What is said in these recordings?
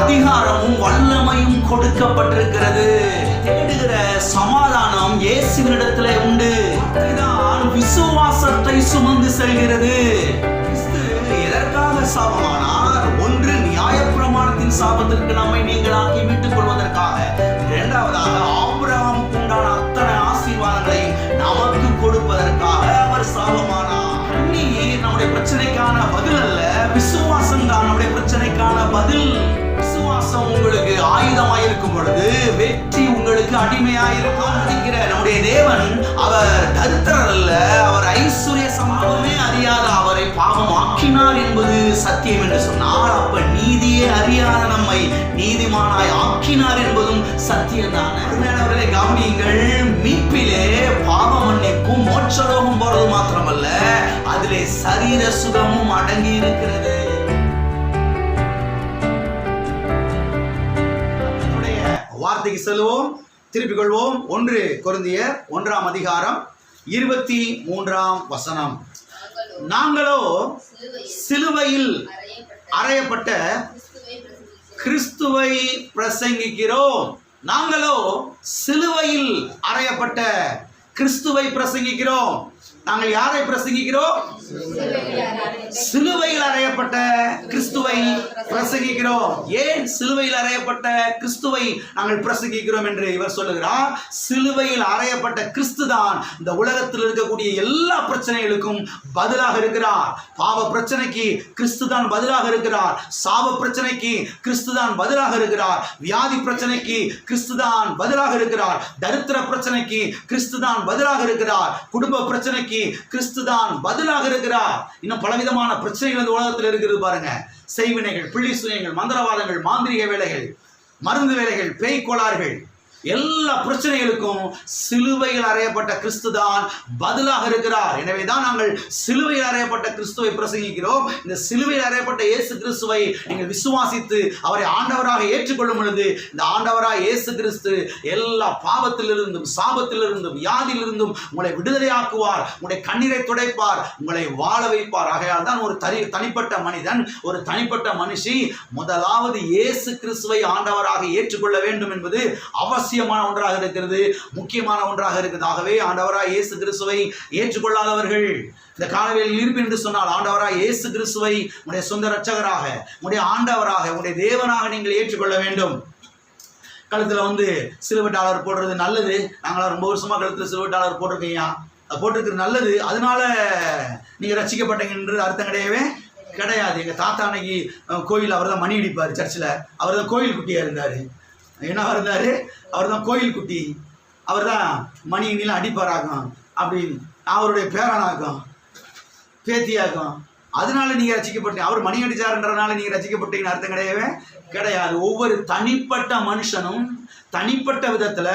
அதிகாரமும் வல்லமையும் கொடுக்கப்பட்டிருக்கிறது. தேடுகிற சமாதானம் இயேசுவினிடத்திலே உண்டு. இதுதான் விசுவாசத்தை சுமந்து செல்கிறது. எதற்காக சாபமானார்? ஒன்று, நியாயப்பிரமாணத்தின் சாபத்திற்கு நம்மை நீங்களாக்கி மீட்டுக் கொள்வதற்காக. இரண்டாவதாக, ஆபிரகாமுக்கு உண்டான அத்தனை ஆசீர்வாதங்களை நமக்கு கொடுப்பதற்காக அவர் சாபமானார். நம்முடைய பிரச்சனைக்கான பதில் அல்ல, விசுவாசம் தான் நம்முடைய பிரச்சனைக்கான பதில். விசுவாசம் உங்களுக்கு ஆயுதமாயிருக்கும் பொழுது வெற்றி உங்களுக்கு அடிமையாயிருக்கும். நம்முடைய தேவன் அவர் தரித்திரர் அல்ல, அவர் ஐஸ்வர்ய சம்பவமே அறியாத அவரை பாவம் ஆக்கினார் என்பது சத்தியம் என்று சொன்னால், அப்ப நீதியே அறியாத நம்மை நீதிமானாய் ஆக்கினார் என்பதும் சத்தியம் தான். அருமையானவர்களை கவனியுங்கள், மீட்பிலே பாவ மன்னிப்பும் மோட்சலோகம் போறது மாத்திரமல்ல, அதிலே சரீர சுகமும் அடங்கி இருக்கிறது. வார்த்தைக்கு செல்வோம், திருப்பிக் கொள்வோம். 1 கொரிந்தியர் 1ஆம் அதிகாரம் 23ஆம் வசனம். நாங்களோ சிலுவையில் அறையப்பட்ட கிறிஸ்துவை பிரசங்கிக்கிறோம். நாங்களோ சிலுவையில் அறையப்பட்ட கிறிஸ்துவை பிரசங்கிக்கிறோம். நாங்கள் யாரை பிரசங்கிக்கிறோம்? சிலுவையில் அறையப்பட்ட கிறிஸ்துவை பிரசங்கிக்கிறோம். ஏன் சிலுவையில் அறையப்பட்ட கிறிஸ்துவை நாங்கள் பிரசங்கிக்கிறோம் என்று இவர் சொல்லுகிறார். சிலுவையில் அறையப்பட்ட கிறிஸ்து தான் இந்த உலகத்தில் இருக்கக்கூடிய எல்லா பிரச்சனைகளுக்கும் பதிலாக இருக்கிறார். பாவ பிரச்சனைக்கு கிறிஸ்து தான் பதிலாக இருக்கிறார். சாப பிரச்சனைக்கு கிறிஸ்து தான் பதிலாக இருக்கிறார். வியாதி பிரச்சனைக்கு கிறிஸ்து தான் பதிலாக இருக்கிறார். தரித்திர பிரச்சனைக்கு கிறிஸ்து தான் பதிலாக இருக்கிறார். குடும்ப பிரச்சனைக்கு கிறிஸ்து தான் பதிலாக இருக்கிறார். இன்னும் பலவிதமான பிரச்சனைகள் இந்த உலகத்தில் இருக்கிறது பாருங்க. செய்வினைகள், பிள்ளி சுயங்கள், மந்திரவாதங்கள், மாந்திரிக வேலைகள், மருந்து வேலைகள், பேய் கோளாறுகள், எல்லா பிரச்சனைகளுக்கும் சிலுவையில் அறையப்பட்ட கிறிஸ்து தான் பதிலாக இருக்கிறார். எனவே தான் நாங்கள் சிலுவையில் அறையப்பட்ட கிறிஸ்துவை பிரசங்கிக்கிறோம். இந்த சிலுவையில் அறையப்பட்ட இயேசு கிறிஸ்துவை நீங்கள் விசுவாசித்து அவரை ஆண்டவராக ஏற்றுக்கொள்ளும் பொழுது, இந்த ஆண்டவராக இயேசு கிறிஸ்து எல்லா பாவத்திலிருந்தும் சாபத்திலிருந்தும் வியாதியிலிருந்தும் உங்களை விடுதலையாக்குவார். உங்களுடைய கண்ணீரை துடைப்பார், உங்களை வாழ வைப்பார். ஆகையால் தான் ஒரு தனிப்பட்ட மனிதன், ஒரு தனிப்பட்ட மனுஷி முதலாவது இயேசு கிறிஸ்துவை ஆண்டவராக ஏற்றுக்கொள்ள வேண்டும் என்பது அவசியம். ஒன்றாக இருக்கிறது, முக்கியமான ஒன்றாக இருக்கிறது. ஆகவே ஆண்டவராய் இயேசு கிறிஸ்துவை ஏற்றுக்கொள்ளாதவர்கள் இந்த காலவேளையில் இருப்பேன் என்று சொன்னால், ஆண்டவராய் இயேசு கிறிஸ்துவை உங்களுடைய சொந்த இரட்சகராக, உங்களுடைய ஆண்டவராக, உங்களுடைய தேவனாக நீங்கள் ஏற்றுக்கொள்ள வேண்டும். கழுத்தில் சிலுவை டாலர் போடுறது நல்லது. நாங்களாம் ரொம்ப வருஷமா கழுத்தில் சிலுவை டாலர் போட்டிருக்கீங்க, அது போட்டிருக்கிறது நல்லது. அதனால நீங்க ரட்சிக்கப்பட்டீங்கன்றது அர்த்தம் கிடையவே கிடையாது. எங்க தாத்தா அன்னைக்கு கோயில் அவர் தான் மணி அடிப்பார். சர்ச்சில் அவர் தான் கோயில் குட்டியா இருந்தாரு. என்ன இருந்தாரு? அவர் தான் கோயில் குட்டி. அவர் தான் மணி நீளம் அடிப்பாராகும், அப்படின்னு அவருடைய பேரனாகும், பேத்தியாகும். அதனால நீங்க ரசிக்கப்பட்டீங்க. அவர் மணி அடிச்சாருன்றதுனால நீங்க ரசிக்கப்பட்டீங்கன்னு அர்த்தம் கிடையவே கிடையாது. ஒவ்வொரு தனிப்பட்ட மனுஷனும் தனிப்பட்ட விதத்துல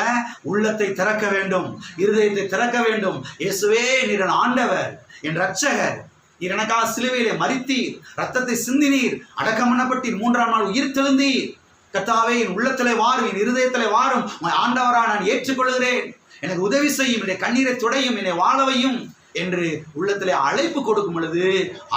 உள்ளத்தை திறக்க வேண்டும், இருதயத்தை திறக்க வேண்டும். இயேசுவே, நீர் என் ஆண்டவர், என் இரட்சகர், நீர் எனக்காக சிலுவையிலே மரித்தீர், ரத்தத்தை சிந்தினீர், அடக்கம் பண்ணப்பட்டீர், 3ஆம் நாள் உயிர் தெழுந்தீர். கர்த்தாவே, என் உள்ளத்திலே வாரும், என் இருதயத்திலே வாரும், ஆண்டவராக நான் ஏற்றுக்கொள்கிறேன், எனக்கு உதவி செய்யும், என்னுடைய கண்ணீரை துடையும், என்னை வாழவையும் என்று உள்ளத்திலே அழைப்பு கொடுக்கும் பொழுது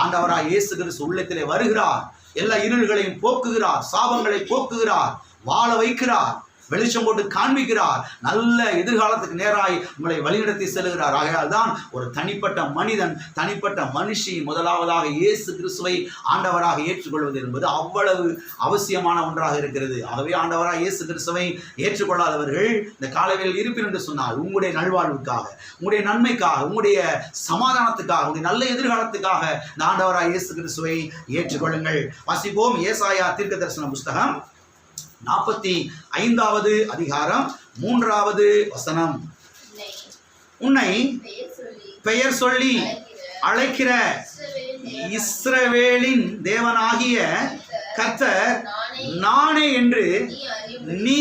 ஆண்டவராக இயேசு கிறிஸ்து உள்ளத்திலே வருகிறார். எல்லா இருள்களையும் போக்குகிறார், சாபங்களை போக்குகிறார், வாழ வைக்கிறார், வெளிச்சம் போட்டு காண்பிக்கிறார். நல்ல எதிர்காலத்துக்கு நேராய் உங்களை வழிநடத்தி செல்கிறார். ஆகையால் தான் ஒரு தனிப்பட்ட மனிதன், தனிப்பட்ட மனுஷி முதலாவதாக இயேசு கிறிஸ்துவை ஆண்டவராக ஏற்றுக்கொள்வது என்பது அவ்வளவு அவசியமான ஒன்றாக இருக்கிறது. ஆகவே ஆண்டவராக இயேசு கிறிஸ்துவை ஏற்றுக்கொள்ளாதவர்கள் இந்த காலவேளையில் இருப்பேன் என்று சொன்னால், உங்களுடைய நல்வாழ்வுக்காக, உங்களுடைய நன்மைக்காக, உங்களுடைய சமாதானத்துக்காக, உங்களுடைய நல்ல எதிர்காலத்துக்காக இந்த ஆண்டவராக இயேசு கிறிஸ்துவை ஏற்றுக்கொள்ளுங்கள். வாசிப்போம். ஏசாயா தீர்க்கதரிசன புஸ்தகம் 45வது அதிகாரம் 3வது வசனம். உன்னை பெயர் சொல்லி அழைக்கிற இஸ்ரவேலின் தேவனாகிய கர்த்தர் நானே என்று நீ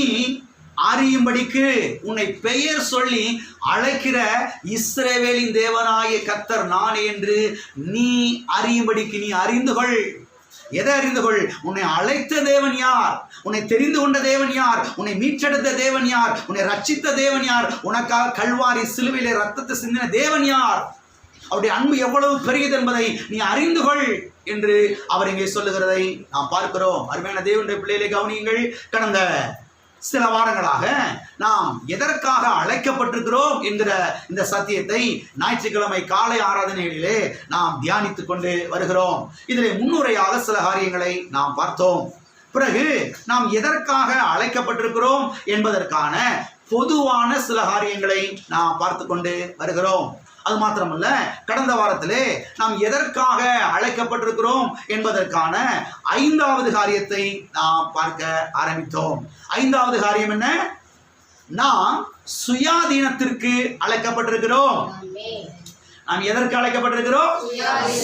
அறியும்படிக்கு, உன்னை பெயர் சொல்லி அழைக்கிற இஸ்ரவேலின் தேவனாகிய கர்த்தர் நானே என்று நீ அறியும்படிக்கு, நீ அறிந்து கொள். எதை அறிந்து கொள்? உன்னை அழைத்த தேவன் யார்? உன்னை தெரிந்து கொண்ட தேவன் யார்? உன்னை மீட்டெடுத்த தேவன் யார்? உன்னை ரட்சித்த தேவன் யார்? உனக்காக கல்வாரி சிலுவையிலே ரத்தத்தை சிந்தின தேவன் யார்? அவருடைய அன்பு எவ்வளவு பெரியது என்பதை நீ அறிந்து கொள் என்று அவர் இங்கே சொல்லுகிறதை நாம் பார்க்கிறோம். அருமையான தேவனுடைய பிள்ளைகளை கவனியுங்கள். கடந்த சில வாரங்களாக நாம் எதற்காக அழைக்கப்பட்டிருக்கிறோம் என்கிற இந்த சத்தியத்தை ஞாயிற்றுக்கிழமை காலை ஆராதனைகளிலே நாம் தியானித்துக் கொண்டு வருகிறோம். இதிலே முன்னுரையாக சில காரியங்களை நாம் பார்த்தோம். பிறகு நாம் எதற்காக அழைக்கப்பட்டிருக்கிறோம் என்பதற்கான பொதுவான சில காரியங்களை நாம் பார்த்து கொண்டு வருகிறோம். அது மாத்திரமல்ல, கடந்த வாரத்திலே நாம் எதற்காக அழைக்கப்பட்டிருக்கிறோம் என்பதற்கான 5வது காரியத்தை நாம் பார்க்க ஆரம்பித்தோம். 5வது காரியம் என்ன? நாம் சுயாதீனத்திற்கு அழைக்கப்பட்டிருக்கிறோம். நாம் எதற்கு அழைக்கப்பட்டிருக்கிறோம்?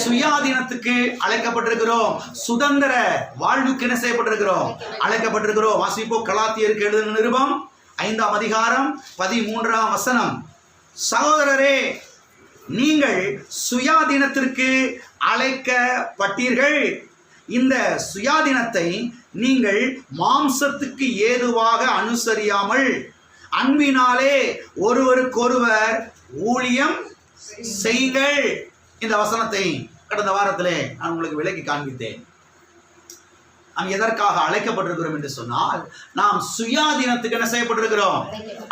சுயாதீனத்துக்கு அழைக்கப்பட்டிருக்கிறோம். சுதந்திர வாழ்வுக்கு என்ன செய்யப்பட்டிருக்கிறோம்? அழைக்கப்பட்டிருக்கிறோம். வாசிப்போம். கலாத்தியருக்கு எழுதின நிருபம் 5ஆம் அதிகாரம் 13ஆம் வசனம். சகோதரரே, நீங்கள் சுயாதீனத்திற்கு அழைக்கப்பட்டீர்கள். இந்த சுயாதீனத்தை நீங்கள் மாம்சத்துக்கு ஏதுவாக அனுசரியாமல் அன்பினாலே ஒருவருக்கொருவர் ஊழியம் செய்யுங்கள். இந்த வசனத்தை கடந்த வாரத்திலே நான் உங்களுக்கு விளக்கி காண்பித்தேன். நாம் எதற்காக அழைக்கப்பட்டிருக்கிறோம் என்று சொன்னால், நாம் சுயாதீனத்துக்கு என்ன செய்யப்பட்டிருக்கிறோம்?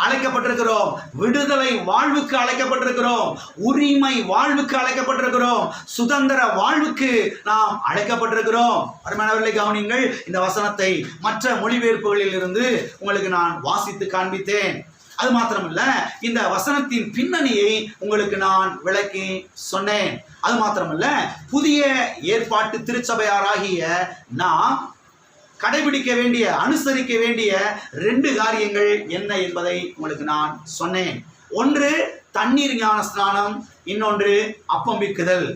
அழைக்கப்பட்டிருக்கிறோம். விடுதலை வாழ்வுக்கு அழைக்கப்பட்டிருக்கிறோம். உரிமை வாழ்வுக்கு அழைக்கப்பட்டிருக்கிறோம். சுதந்திர வாழ்வுக்கு நாம் அழைக்கப்பட்டிருக்கிறோம். அருமையானவர்களை கவனியுங்கள். இந்த வசனத்தை மற்ற மொழிபெயர்ப்புகளில் இருந்து உங்களுக்கு நான் வாசித்து காண்பித்தேன். அது மாத்திரமல்ல, இந்த வசனத்தின் பின்னணியை உங்களுக்கு நான் விளக்கி சொன்னேன். அது மாத்திரமல்ல, புதிய ஏற்பாட்டு திருச்சபையாராகிய நாம் கடைபிடிக்க வேண்டிய, அனுசரிக்க வேண்டிய 2 காரியங்கள் என்ன என்பதை உங்களுக்கு நான் சொன்னேன். ஒன்று தண்ணீர் ஞான ஸ்நானம், இன்னொன்று அப்பம் பிக்குதல்.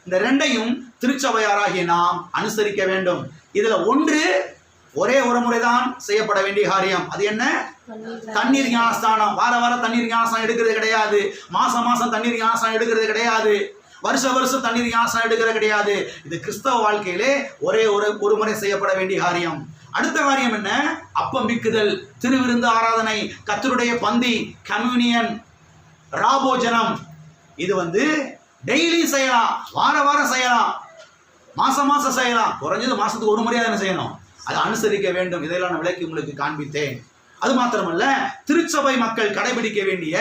இந்த 2ஐயும் திருச்சபையாராகிய நாம் அனுசரிக்க வேண்டும். இதுல ஒன்று ஒரே ஒரு முறைதான் செய்யப்பட வேண்டிய காரியம். அது என்ன? தண்ணீர் ஞானஸ்தானம். வார வாரம் தண்ணீர் ஞானஸ்தானம் எடுக்கிறது கிடையாது. மாசம் மாசம் தண்ணீர் ஞானஸ்தானம் எடுக்கிறது கிடையாது. வருஷம் தண்ணீர் ஞானஸ்தானம் எடுக்கிறது கிடையாது. இது கிறிஸ்தவ வாழ்க்கையிலே ஒரே ஒரு முறை செய்யப்பட வேண்டிய காரியம். அடுத்த காரியம் என்ன? அப்பம் பிக்குதல், திருவிருந்து ஆராதனை, கர்த்தருடைய பந்தி, கம்யூனியன், ராபோஜனம். இது டெய்லி செய்யலாம், வாரம் செய்யலாம், மாசம் செய்யலாம். குறைஞ்சது மாசத்துக்கு ஒரு முறையாக என்ன செய்யணும்? அதை அனுசரிக்க வேண்டும். இதெல்லாம் நான் விளக்கி உங்களுக்கு காண்பித்தேன். அது மாத்திரமல்ல, திருச்சபை மக்கள் கடைபிடிக்க வேண்டிய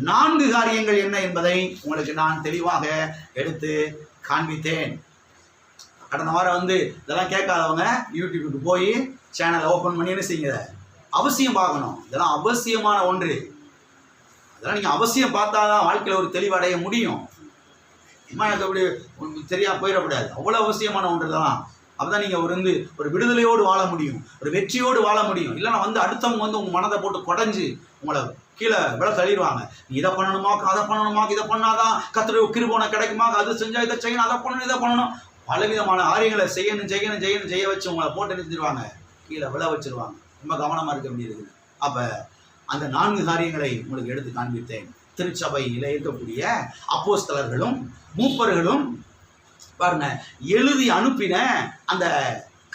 4 காரியங்கள் என்ன என்பதை உங்களுக்கு நான் தெளிவாக எடுத்து காண்பித்தேன். கடந்த வாரம் இதெல்லாம் கேட்காதவங்க யூடியூபுக்கு போய் சேனலை ஓப்பன் பண்ணி என்ன செய்யுங்க, அவசியம் பார்க்கணும். இதெல்லாம் அவசியமான ஒன்று. அதெல்லாம் நீங்கள் அவசியம் பார்த்தாதான் வாழ்க்கையில் ஒரு தெளிவடைய முடியும். எனக்கு அப்படி தெரியா போயிடக்கூடாது. அவ்வளோ அவசியமான ஒன்று தான். அப்பதான் நீங்கள் ஒரு விடுதலையோடு வாழ முடியும், ஒரு வெற்றியோடு வாழ முடியும். இல்லைன்னா அடுத்தவங்க உங்கள் மனதை போட்டு குடைஞ்சு உங்களை கீழே விழ தள்ளிடுவாங்க. நீ இதை பண்ணணுமாக்கு, அதை பண்ணணுமாக்கு, இதை பண்ணாதான் கர்த்தருடைய கிருபை கிடைக்குமாக்கு, அது செஞ்சால் இதை செய்யணும், அதை பண்ணணும், இதை பண்ணணும், பலவிதமான காரியங்களை செய்ய வச்சு உங்களை போட்டு நிறுத்திடுவாங்க, கீழே விழ வச்சிருவாங்க. ரொம்ப கவனமாக இருக்க வேண்டியது. அப்போ அந்த 4 காரியங்களை உங்களுக்கு எடுத்து காண்பித்தேன். திருச்சபையில் இருக்கக்கூடிய அப்போஸ்தலர்களும் மூப்பர்களும் பாருங்க எழுதி அனுப்பின அந்த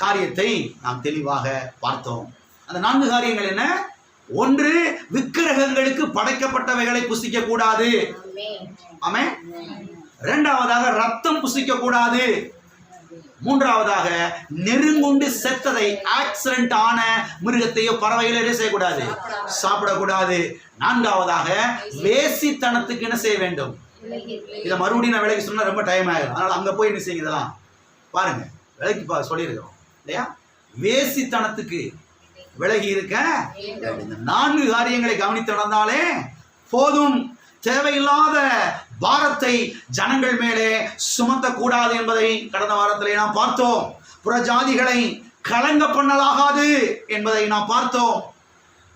காரியத்தை நாம் தெளிவாக பார்த்தோம். அந்த 4 காரியங்கள் என்ன? ஒன்று, விக்கிரகங்களுக்கு படைக்கப்பட்டவைகளை புசிக்க கூடாது. ஆமென். இரண்டாவதாக ரத்தம் புசிக்க கூடாது. மூன்றாவதாக நெருங்குண்டு செத்ததை, ஆக்சிடென்ட் ஆன மிருகத்தையோ பறவைகளோ செய்யக்கூடாது, சாப்பிடக்கூடாது. நான்காவதாக வேசித்தனத்துக்கு என்ன செய்ய வேண்டும்? இதை மறுபடியும் நான் விலைக்கு சொன்னா ரொம்ப டைம் ஆகிடும். அதனால அங்க போய் என்ன செய்யுங்க, இதெல்லாம் பாருங்க, விலைக்கு சொல்லியிருக்கிறோம் இல்லையா? வேசித்தனத்துக்கு விலகி இருக்க இந்த 4 காரியங்களை கவனித்து நடந்தாலே போதும். தேவையில்லாத பாரத்தை ஜனங்கள் மேலே சுமத்தக்கூடாது என்பதை கடந்த வாரத்திலே நாம் பார்த்தோம். புறஜாதிகளை கலங்க பண்ணலாகாது என்பதை நாம் பார்த்தோம்.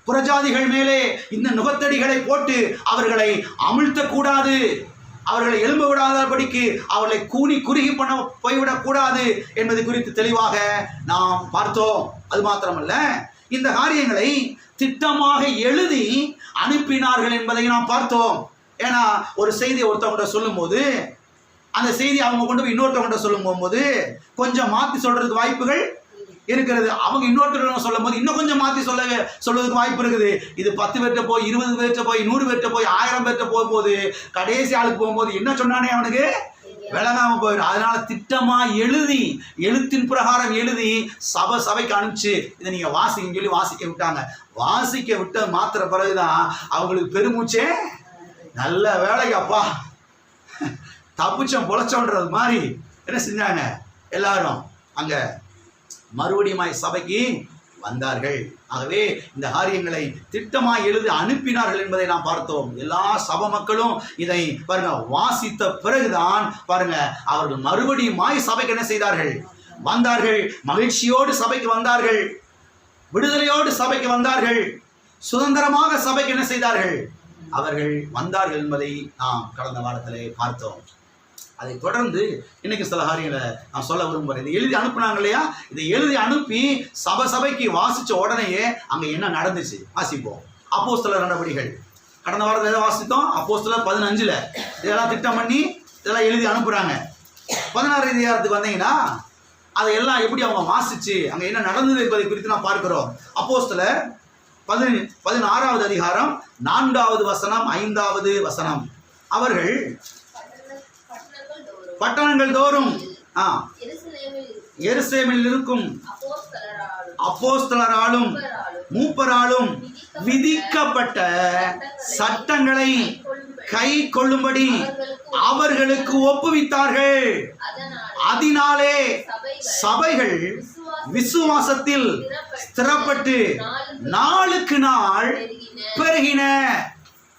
புறஜாதிகள் மேலே இந்த நுகத்தடிகளை போட்டு அவர்களை அமிழ்த்தக்கூடாது, அவர்களை எழும்ப விடாதபடிக்கு அவர்களை கூனி குறுகி பண்ண போய்விடக்கூடாது என்பது குறித்து தெளிவாக நாம் பார்த்தோம். அது மாத்திரமல்ல, இந்த காரியங்களை திட்டமாக எழுதி அனுப்பினார்கள் என்பதை நாம் பார்த்தோம். ஏன்னா ஒரு செய்தியை ஒருத்தவங்க சொல்லும் போது அந்த செய்தி அவங்க கொண்டு போய் இன்னொருத்தவங்க சொல்லும் போகும்போது கொஞ்சம் மாற்றி சொல்றதுக்கு வாய்ப்புகள் இருக்கிறது. அவங்க இன்னொருத்தர் சொல்லும் போது இன்னும் கொஞ்சம் மாற்றி சொல்வதற்கு வாய்ப்பு இருக்குது. இது 10 பேர்கிட்ட போய் 20 பேர்கிட்ட போய் 100 பேர்கிட்ட போய் 1000 பேர்கிட்ட போகும்போது கடைசி ஆளுக்கு போகும்போது என்ன சொன்னானே அவனுக்கு விளங்காம போயிடும். அதனால திட்டமா எழுதி எழுத்தின் பிரகாரம் எழுதி சபைக்கு அனுப்பிச்சு இதை நீங்க வாசிக்க சொல்லி வாசிக்க விட்டாங்க. வாசிக்க விட்ட மாத்திர பிறகுதான் அவங்களுக்கு பெருமூச்சே, நல்ல வேலைக்கு அப்பா தப்புச்சம் பொழைச்சோன்றது மாதிரி என்ன செஞ்சாங்க, எல்லாரும் அங்க மறுபடியும் சபைக்கு வந்தார்கள். ஆகவே இந்த காரியங்களை திட்டமாய் எழுதி அனுப்பினார்கள் என்பதை நாம் பார்த்தோம். எல்லா சபை மக்களும் இதை பாருங்க வாசித்த பிறகுதான் பாருங்க அவர்கள் மறுபடியும் சபைக்கு என்ன செய்தார்கள், வந்தார்கள். மகிழ்ச்சியோடு சபைக்கு வந்தார்கள், விடுதலையோடு சபைக்கு வந்தார்கள், சுதந்திரமாக சபைக்கு என்ன செய்தார்கள், அவர்கள் வந்தார்கள் என்பதை நாம் கடந்த வாரத்திலே பார்த்தோம். அதை தொடர்ந்து இன்னைக்கு சில காரியங்களை நான் சொல்ல விரும்புகிறேன். இதை எழுதி அனுப்புனாங்க இல்லையா, இதை எழுதி அனுப்பி சபைக்கு வாசித்த உடனேயே அங்கே என்ன நடந்துச்சு வாசிப்போம். அப்போஸ்தலர் நடவடிக்கைகள் கடந்த வாரத்தில் எதை வாசித்தோம், அப்போஸ்தலர் 15 இதெல்லாம் திட்டம் பண்ணி இதெல்லாம் எழுதி அனுப்புகிறாங்க. 16 அதிகாரத்துக்கு வந்தீங்கன்னா அதையெல்லாம் எப்படி அவங்க வாசிச்சு அங்கே என்ன நடந்தது என்பதை குறித்து நான் பார்க்கிறோம். அப்போஸ்தலர் 16வது அதிகாரம் 4வது வசனம் 5வது வசனம். அவர்கள் பட்டணங்கள் தோறும் எருசலேமில் இருக்கும் அப்போஸ்தலராலும் மூப்பராலும் விதிக்கப்பட்ட சட்டங்களை கை கொள்ளும்படி அவர்களுக்கு ஒப்புவித்தார்கள். அதனாலே சபைகள் விசுவாசத்தில் ஸ்திரப்பட்டு நாளுக்கு நாள் பெருகின.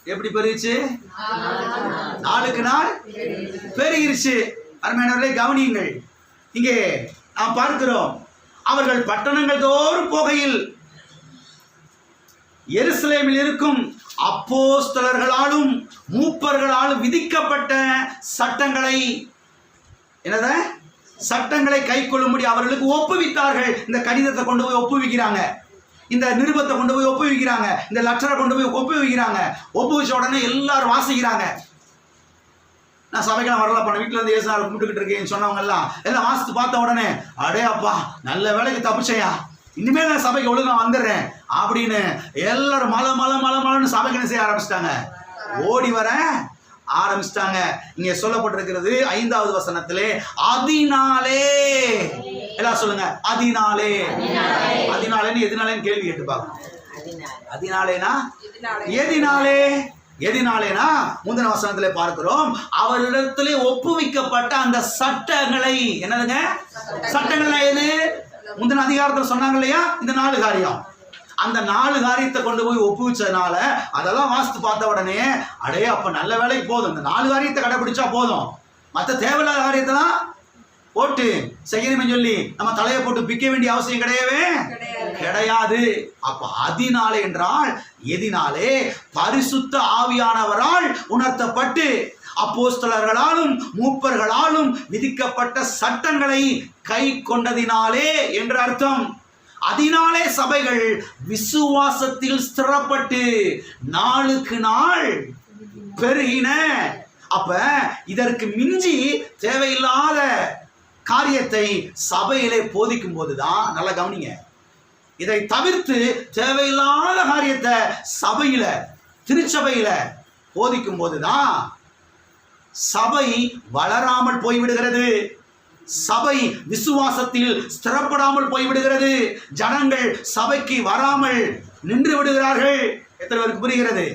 எப்படி பெருகிச்சு, நாளுக்கு நாள் பெருகிருச்சு. அருமையானவர்களே கவனியுங்கள், இங்கே நாம் பார்க்கிறோம் அவர்கள் பட்டணங்கள் தோறும் போகையில் எருசலேமில் இருக்கும் அப்போஸ்தலர்களாலும் மூப்பர்களாலும் விதிக்கப்பட்ட சட்டங்களை சட்டங்களை கை கொள்ளும்படி அவர்களுக்கு ஒப்புவித்தார்கள். இந்த கடிதத்தை கொண்டு போய் ஒப்புவிக்கிறாங்க, இந்த நிருபத்தை கொண்டு போய் ஒப்புவிக்கிறாங்க, இந்த லெட்டரை கொண்டு போய் ஒப்புவிக்கிறாங்க. ஒப்புவிச்ச உடனே எல்லாரும் வாசிக்கிறாங்க. நான் சபைக்கெல்லாம் வரல, பண்ண வீட்டில் வந்து ஏசுநாள் கும்பிட்டுக்கிட்டு இருக்கேன்னு சொன்னவங்க எல்லாம் வாசித்து பார்த்த உடனே அடே அப்பா நல்ல வேலைக்கு தப்பிச்சையா, இனிமேல் நான் சபைக்கு ஒழுங்கா வந்துடுறேன் அப்படின்னு எல்லாரும் மலன்னு சபைக்கு என்ன செய்ய ஆரம்பிச்சிட்டாங்க, ஓடி வர ஆரம்பிச்சிட்டாங்க. இங்க சொல்லப்பட்டிருக்கிறது 5வது வசனத்திலே அதனாலே, எல்லாம் சொல்லுங்க அதனாலே. அதனாலேன்னு எதனாலேன்னு கேள்வி கேட்டு பார்க்கணும். அதனாலேனா எதினாலேனா முந்தின வசனத்திலே பார்க்கிறோம் அவரிடத்திலே ஒப்புவிக்கப்பட்ட அந்த சட்டங்களை. என்னதுங்க சட்டங்கள்? எது முந்தின அதிகாரத்தில் சொன்னாங்க இல்லையா, இந்த 4 காரியம். அந்த 4 காரியத்தை கொண்டு போய் ஒப்புவிச்சதுனால அதெல்லாம் வாசித்து பார்த்த உடனே அடே அப்ப நல்ல வேலைக்கு போதும், இந்த 4 காரியத்தை கடைபிடிச்சா போதும், மற்ற தேவையில்லாத காரியத்தை தான் போட்டு செய்யணுமே சொல்லி நம்ம தலையை போட்டு பிக்க வேண்டிய அவசியம் கிடையாது. அப்ப அதனாலே என்றால் எதினாலே, பரிசுத்த ஆவியானவரால் உணர்த்தப்பட்டு அப்போஸ்தலர்களாலும் மூப்பர்களாலும் விதிக்கப்பட்ட சட்டங்களை கை கொண்டதினாலே என்று அர்த்தம். அதனாலே சபைகள் விசுவாசத்தில் ஸ்திரப்பட்டு நாளுக்கு நாள் பெருகின. அப்ப இதற்கு மிஞ்சி தேவையில்லாத காரியத்தை சபையிலே போதிக்கும் போதுதான், நல்லா கவனிங்க, இதை தவிர்த்து தேவையில்லாத காரியத்தை சபையில திருச்சபையில போதிக்கும் போதுதான் சபை வளராமல் போய்விடுகிறது, சபை விசுவாசத்தில் ஸ்திரப்படாமல் போய்விடுகிறது, ஜனங்கள் சபைக்கு வராமல் நின்று விடுகிறார்கள். எத்தனை பேருக்கு புரிகிறது?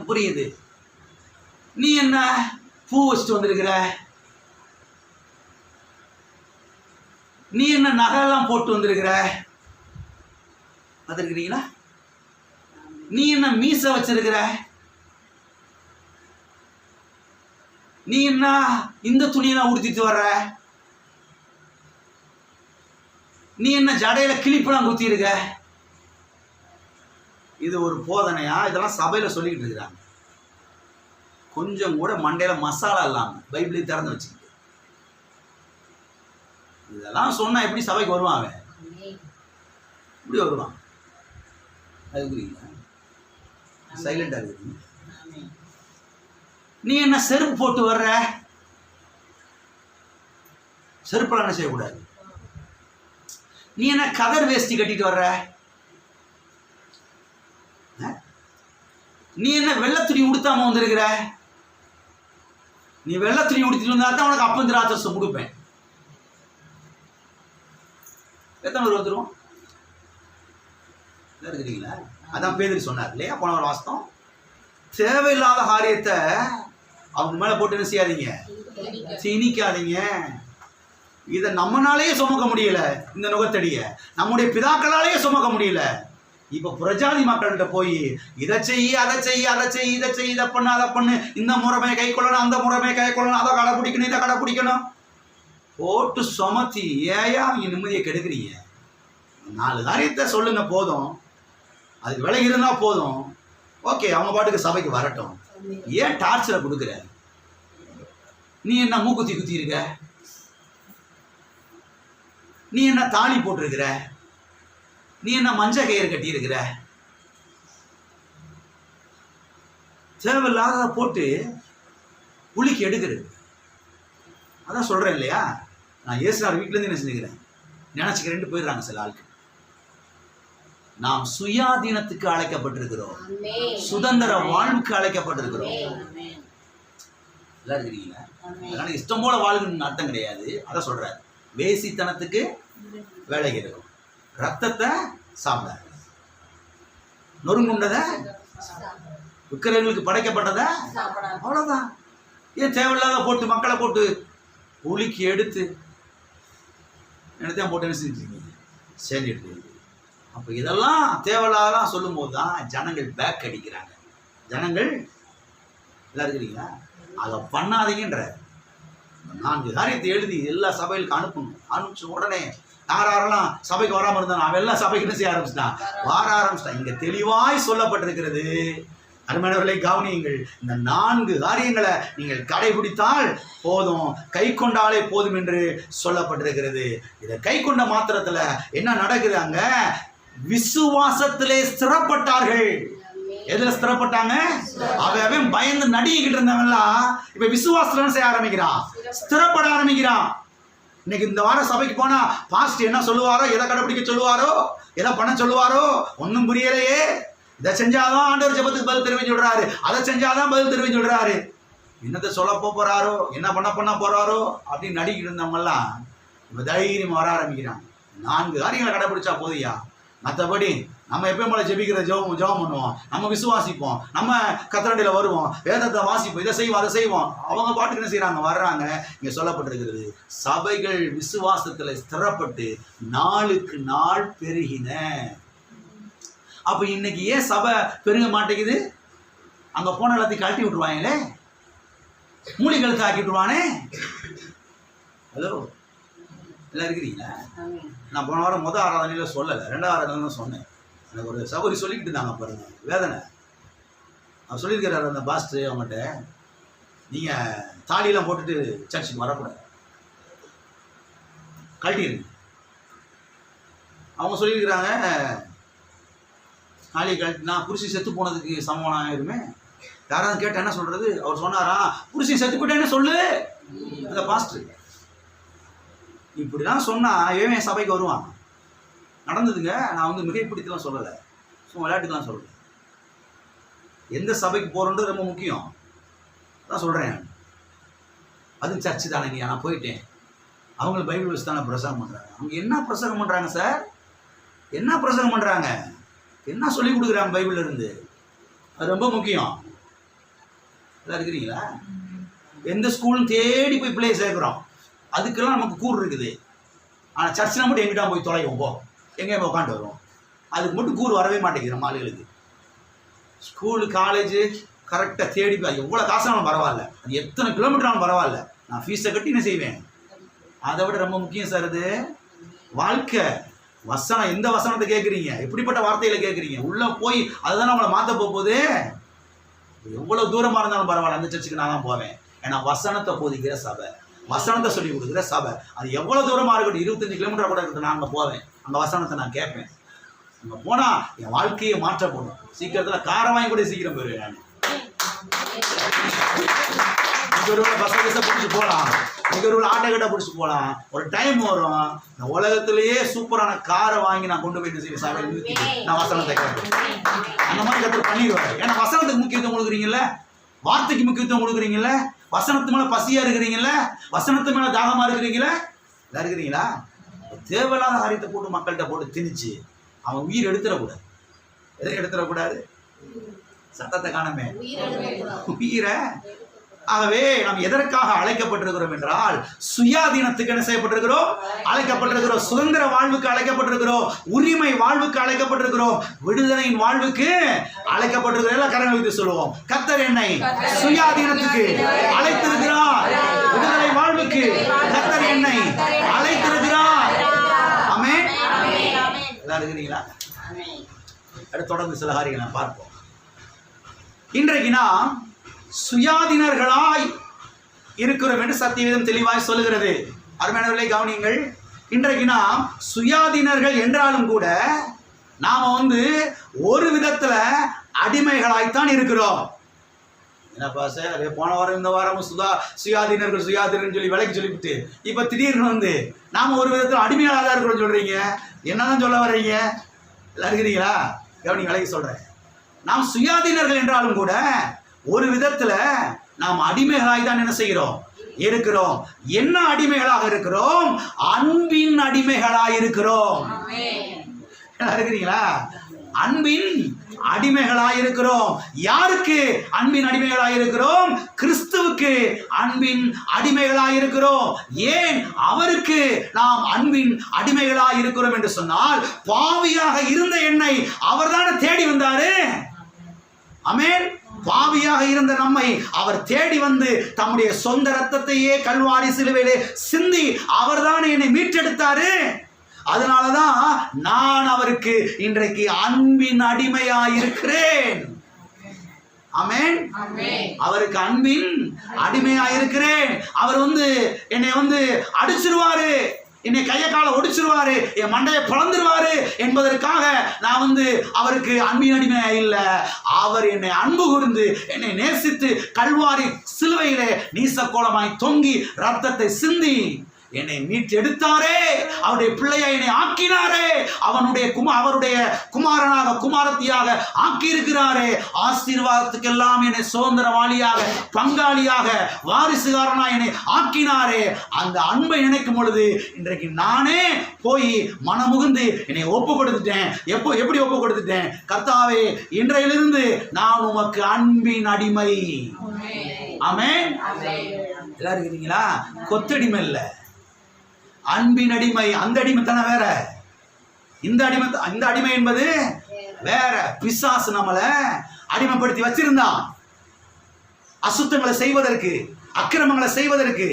புரியுது? நீ என்ன பூ வச்சுட்டு வந்திருக்கிற, நீ என்ன நகையெல்லாம் போட்டு வந்திருக்கிற, பார்த்துருக்கிறீங்களா? நீ என்ன மீசை வச்சிருக்கிற, நீ என்ன இந்த துணியெல்லாம் உடுத்திட்டு வர்ற, நீ என்ன ஜடையில கிளிப்பெல்லாம் குத்தி இருக்க. இது ஒரு போதனையா? இதெல்லாம் சபையில சொல்லிக்கிட்டு இருக்கிறாங்க. கொஞ்சம் கூட மண்டையில மசாலா இல்லாம பைபிளை திறந்து வச்சுக்கிட்டு இதெல்லாம் சொன்னா எப்படி சபைக்கு வருவாங்க? இப்படி வருவான். அது புரியுங்களா? சைலண்டா இருக்கு. நீ என்ன செருப்பு போட்டு வர்ற, செருப்பெல்லாம் என்ன செய்யக்கூடாது. நீ என்ன கதர் வேஷ்டி கட்டிட்டு வர்ற? நீ என்ன வெள்ளை துணி உடுத்தாம வந்திருக்கிற? நீ வெள்ளை துணி உடுத்திட்டு வந்தா தான் உனக்கு அப்பம் திராட்சரசம் கொடுப்பேன். எத்தனை பேர் வந்துடும் இருக்கிறீங்களா? அதான் பேதுரு சொன்னார் இல்லையா போன ஒரு வாஸ்தம். தேவையில்லாத காரியத்தை அவங்க மேல போட்டு என்ன செய்யாதீங்க, திணிக்காதீங்க. இதை நம்மனாலேயே சுமக்க முடியல, இந்த நுகத்தடிய நம்முடைய பிதாக்களாலேயே சுமக்க முடியல. இப்ப பிரஜாதி மக்கள்கிட்ட போய் இதை செய்ய அதை செய்ய அதை செய் இதை செய் இதை பண்ணு அதை பண்ணு, இந்த முறைமை கை கொள்ளணும் அந்த முறைமை கை கொள்ளணும், அதை கடைப்பிடிக்கணும் இதை கடைப்பிடிக்கணும் போட்டு சுமத்தி ஏயா நீங்க நிம்மதியை கெடுக்கிறீங்க? 4 காரியத்தை சொல்லுங்க போதும், அதுக்கு விலை இருந்தா போதும். ஓகே, அவங்க பாட்டுக்கு சபைக்கு வரட்டும். ஏன் டார்ச்சரை கொடுக்குற? நீ என்ன மூக்குத்தி குத்தி இருக்க? நீ என்ன தாலி போட்டிருக்கிற? நீ என்ன மஞ்ச கயிறு கட்டி இருக்கிற? தேவையில்லாத போட்டு உளிக்கு எடுக்கிறது. அதான் சொல்றேன் இல்லையா, நான் இயேசுனார் வீட்டுல இருந்து என்ன செஞ்சுக்கிறேன் நினைச்சுக்கிறேன் போயிடுறாங்க சில ஆளுக்கு. நாம் சுயாதீனத்துக்கு அழைக்கப்பட்டிருக்கிறோம், சுதந்திர வாழ்வுக்கு அழைக்கப்பட்டிருக்கிறோம். எல்லாம் இருக்கிறீங்களா? அதனால இஷ்டம் போல வாழ்வுன்னு அர்த்தம் கிடையாது. அதான் சொல்றாரு, வேசித்தனத்துக்கு வேலை இருக்கும், ரத்தத்தை சாப்பிடாது, நொறுங்குண்டதை விக்கிரகங்களுக்கு படைக்கப்பட்டதை அவ்வளவுதான். ஏன் தேவையில்லாத போட்டு மக்களை போட்டு உலுக்கி எடுத்து என்னத்தான் போட்டு என்ன செஞ்சுருக்கீங்க சேர்ந்துட்டு. அப்போ இதெல்லாம் தேவையில்லாதான் சொல்லும் போது தான் ஜனங்கள் பேக் அடிக்கிறாங்க. ஜனங்கள் எல்லாம் இருக்கிறீங்களா? அதை பண்ணாதீங்கன்ற 4 காரியத்தை எழுதி எல்லா சபைகளுக்கு அனுப்பணும். அனுப்பிச்சு உடனே யாரெல்லாம் சபைக்கு வராமல் இருந்தாலும் அவன் எல்லாம் சபைக்கு என்ன செய்ய ஆரம்பிச்சிட்டான், வர ஆரம்பிச்சிட்டான். இங்க தெளிவாய் சொல்லப்பட்டிருக்கிறது, அருமையானவர்களை கவனியுங்கள். இந்த 4 காரியங்களை நீங்கள் கடைபிடித்தால் போதும், கை கொண்டாலே போதும் என்று சொல்லப்பட்டிருக்கிறது. இதை கை கொண்ட மாத்திரத்துல என்ன நடக்குது, அங்க விசுவாசத்திலே ஸ்திரப்பட்டார்கள். எதுல ஸ்திரப்பட்டாங்க? அவன் பயந்து நடிக்கிட்டு இருந்தவன்லாம் இப்ப விசுவாசத்துல செய்ய ஆரம்பிக்கிறான், ஸ்திரப்பட ஆரம்பிக்கிறான். இன்னைக்கு இந்த வாரம் சபைக்கு போனா பாஸ்ட் என்ன சொல்லுவாரோ, எதை கடைபிடிக்க சொல்லுவாரோ, எதை பண்ண சொல்லுவாரோ ஒன்னும் புரியலையே. இதை செஞ்சாதான் ஆண்டவர் ஜெபத்துக்கு பதில் தெரிவிச்சு விடுறாரு, அதை செஞ்சாதான் பதில் தெரிவிச்சு விடுறாரு. என்னத்தை சொல்ல போறாரோ, என்ன பண்ண போறாரோ அப்படின்னு நடிக்கிட்டு இருந்தவங்கெல்லாம் இப்ப தைரியம் வர ஆரம்பிக்கிறாங்க. 4 காரியங்களை கடைபிடிச்சா போதியா, மற்றபடி நம்ம எப்பயும் போல ஜெபிக்கிற ஜெபம் பண்ணுவோம், நம்ம விசுவாசிப்போம், நம்ம கத்தரண்டையில் வருவோம், வேதத்தை வாசிப்போம், இதை செய்வோம் அதை செய்வோம். அவங்க பாட்டுக்கு என்ன செய்யறாங்க, வர்றாங்க. இங்க சொல்லப்பட்டிருக்கிறது, சபைகள் விசுவாசத்துல ஸ்திரப்பட்டு நாளுக்கு நாள் பெருகின. அப்ப இன்னைக்கு ஏன் சபை பெருக மாட்டேங்குது? அங்க போன எல்லாத்தையும் கழட்டி விட்டுருவாங்களே, மூலிகளுக்கு ஆக்கி விட்டுருவானே. ஹலோ, எல்லாம் இருக்கிறீங்களா? நான் போன வாரம் முதல் ஆராதனையில சொல்லலை, 2வது ஆராதனையில தான் சொன்னேன். எனக்கு ஒரு சகோதரி சொல்லிக்கிட்டு இருந்தாங்க பாருங்க, வேதனை. அவர் சொல்லியிருக்கிறாரு அந்த பாஸ்டர் அவங்ககிட்ட, நீங்க தாலியெல்லாம் போட்டுட்டு சர்ச்சுக்கு வரக்கூடாது, கழட்டிடுங்க. அவங்க சொல்லியிருக்கிறாங்க, தாலியை கழட்டினா புருஷன் செத்து போனதுக்கு சமமானம் ஆயிருமே. யாராவது கேட்ட என்ன சொல்றது? அவர் சொன்னாரா, புருஷன் செத்து போயிட்டேன்னு சொல்லு. அந்த பாஸ்டர் இப்படிதான் சொன்னா இவன் சபைக்கு வருவான். நடந்ததுங்க. நான் வந்து மிகைப்பிடித்துலாம் சொல்லலை, சும்மா விளையாட்டுக்கெல்லாம் சொல்லலை. எந்த சபைக்கு போறோன்றது ரொம்ப முக்கியம். அதான் சொல்றேன், அது சர்ச்சு தானேங்க. நான் போயிட்டேன், அவங்க பைபிள் வச்சு தானே பிரசங்கம் பண்றாங்க. அவங்க என்ன பிரசங்கம் பண்றாங்க சார்? என்ன பிரசங்கம் பண்றாங்க? என்ன சொல்லி கொடுக்குறாங்க பைபிள்ல இருந்து? அது ரொம்ப முக்கியம். எல்லாம் இருக்கிறீங்களா? எந்த ஸ்கூலும் தேடி போய் பிள்ளையை சேர்க்கிறோம், அதுக்கெல்லாம் நமக்கு கூறு இருக்குது. ஆனால் சர்ச்சில் மட்டும் எங்கிட்ட போய் தொலைவோம், போ எங்கேயும் போய் உட்காந்து வருவோம். அதுக்கு மட்டும் கூறு வரவே மாட்டேங்குது நம்ம ஆளுகளுக்கு. ஸ்கூலு காலேஜு கரெக்டாக தேடி போய் எவ்வளோ காசாலும் பரவாயில்ல, அது எத்தனை கிலோமீட்டராலும் பரவாயில்ல, நான் ஃபீஸை கட்டி என்ன செய்வேன். அதை விட ரொம்ப முக்கியம் சார் இது வாழ்க்கை. வசனம், எந்த வசனத்தை கேட்குறீங்க, எப்படிப்பட்ட வார்த்தைகளை கேட்குறீங்க, உள்ளே போய் அதுதானே உங்களை மாற்ற போகுது. எவ்வளோ தூரமாக இருந்தாலும் பரவாயில்ல, அந்த சர்ச்சுக்கு நான் தான் போவேன். ஏன்னா வசனத்தை போதிக்கிற சபை, வசனத்தை சொல்லி கொடுக்குற சபை. அது எவ்வளோ தூரமாக இருக்கட்டும், 25 கிலோமீட்டர் கூட இருக்கட்டும், நான் அங்கே போவேன், அந்த வசனத்தை நான் கேட்பேன். அங்கே போனால் என் வாழ்க்கையை மாற்றப்படும். சீக்கிரத்தில் காரம் வாங்கி கூட சீக்கிரம் போயிடுவேன். நான் பஸ் பிடிச்சி போகலாம், இன்னைக்கு ஒரு ஆட்டை கட்ட பிடிச்சி போகலாம், ஒரு டைம் வரும் இந்த உலகத்திலேயே சூப்பரான காரை வாங்கி நான் கொண்டு போய் செய்ய சபையில் நிறுத்தி நான் வசனத்தை கேட்பேன். அந்த மாதிரி கருத்து பண்ணிடுவாரு. ஏன்னா வசனத்துக்கு முக்கியத்துவம் கொடுக்குறீங்கல்ல, வார்த்தைக்கு முக்கியத்துவம் கொடுக்குறீங்கல்ல, வசனத்து மேல பசியா இருக்கிறீங்கல்ல, வசனத்து மேல தாகமா இருக்கிறீங்களா இருக்கிறீங்களா? தேவையில்லாத காரியத்தை போட்டு மக்கள்கிட்ட போட்டு திணிச்சு அவன் உயிர் எடுத்துடக்கூடாது. எதை எடுத்துடக்கூடாது? சத்தத்தை காணமே உயிரை. ஆகவே நாம் எதற்காக அழைக்கப்பட்டிருக்கிறோம் என்றால் சுயாதீனத்துக்கு என்ன செய்யப்பட்டிருக்கிறோம்? அழைக்கப்பட்டிருக்கிறோம். சுதந்திர வாழ்வுக்கு அழைக்கப்பட்டிருக்கிறோம். உரிமை வாழ்வுக்கு அழைக்கப்பட்டிருக்கிறோம். விடுதலையின் வாழ்வுக்கு அழைக்கப்பட்டிருக்கிறோம். எல்லாம் கரங்களை வைத்து சொல்லுவோம், கர்த்தர் என்னை சுயாதீனத்துக்கு அழைத்திருக்கிறார். விடுதலை வாழ்வுக்கு கர்த்தர் என்னை அழைத்திருக்கிறார். ஆமென். எல்லாரும் இருக்கிறீங்களா? அடுத்து தொடர்ந்து சில காரியங்களை பார்ப்போம். இன்றைக்கு நாம் சுயாதீனர்களாய் இருக்கிறோம் என்று சத்தியவேதம் தெளிவாய் சொல்லுகிறது. அருமையானவர்களை கவனியுங்கள். இன்றைக்கு நாம் சுயாதீனர்கள் என்றாலும் கூட நாம ஒரு விதத்துல அடிமைகளாய்த்தான் இருக்கிறோம். என்னப்பா சார், போன வாரம் இந்த வாரம் சுயாதீனர்கள் சொல்லி விலைக்கு சொல்லிவிட்டு இப்ப திடீர்னு நாம ஒரு விதத்துல அடிமைகளாக தான் இருக்கிறோம் சொல்றீங்க. என்னதான் சொல்ல வர்றீங்க? எல்லாம் இருக்கிறீங்களா? கவனி, விலைக்கு சொல்றேன். நாம் சுயாதீனர்கள் என்றாலும் கூட ஒரு விதத்துல நாம் அடிமைகளாய் தான் என்ன செய்கிறோம்? இருக்கிறோம். என்ன அடிமைகளாக இருக்கிறோம்? அன்பின் அடிமைகளாய் இருக்கிறோம். இருக்கிறீங்களா? அன்பின் அடிமைகளாய் இருக்கிறோம். யாருக்கு அன்பின் அடிமைகளாய் இருக்கிறோம்? கிறிஸ்துவுக்கு அன்பின் அடிமைகளாய் இருக்கிறோம். ஏன் அவருக்கு நாம் அன்பின் அடிமைகளாய் இருக்கிறோம் என்று சொன்னால், பாவியாக இருந்த என்னை அவர்தானே தேடி வந்தாரு. ஆமென். பாவியாக இருந்த நம்மை அவர் தேடி தம்முடைய சொந்த ரத்தத்தையே கல்வாரி சிலுவையிலே சிந்தி அவர்தான் என்னை மீட்டெடுத்தாரு. அதனாலதான் நான் அவருக்கு இன்றைக்கு அன்பின் அடிமையாயிருக்கிறேன். ஆமென். அவருக்கு அன்பின் அடிமையாயிருக்கிறேன். அவர் என்னை அடிச்சிருவாரு, என்னை கைய கால ஒடிச்சிருவாரு, என் மண்டையை பிளந்துருவாரு என்பதற்காக நான் அவருக்கு அன்பின் அடிமையா இல்ல. அவர் என்னை அன்பு கூர்ந்து என்னை நேசித்து கல்வாரி சிலுவையிலே நீசக்கோலமாய் தொங்கி ரத்தத்தை சிந்தி என்னை மீட்டு எடுத்தாரே. அவருடைய பிள்ளையை என்னை ஆக்கினாரே. அவருடைய குமாரனாக குமாரத்தியாக ஆக்கி இருக்கிறாரே. ஆசீர்வாதத்துக்கெல்லாம் என்னை சுதந்திரவாளியாக பங்காளியாக வாரிசுகாரனாக என்னை ஆக்கினாரே. அந்த அன்பை நினைக்கும் பொழுது இன்றைக்கு நானே போய் மனமுகுந்து என்னை ஒப்பு கொடுத்துட்டேன். எப்படி ஒப்பு கொடுத்துட்டேன்? கர்த்தாவே, இன்றையிலிருந்து நான் உமக்கு அன்பின் அடிமை. ஆமென். எல்லாரும் இருக்கிறீங்களா? கொத்தடிமை இல்ல, அன்பின் அடிமை. அந்த அடிமைத்தனம் வேற, இந்த அடிமை என்பது வேற. பிசாசு நம்மளை அடிமைப்படுத்தி வச்சிருந்தான், அசுத்தங்களை செய்வதற்கு, அக்கிரமங்களை செய்வதற்கு,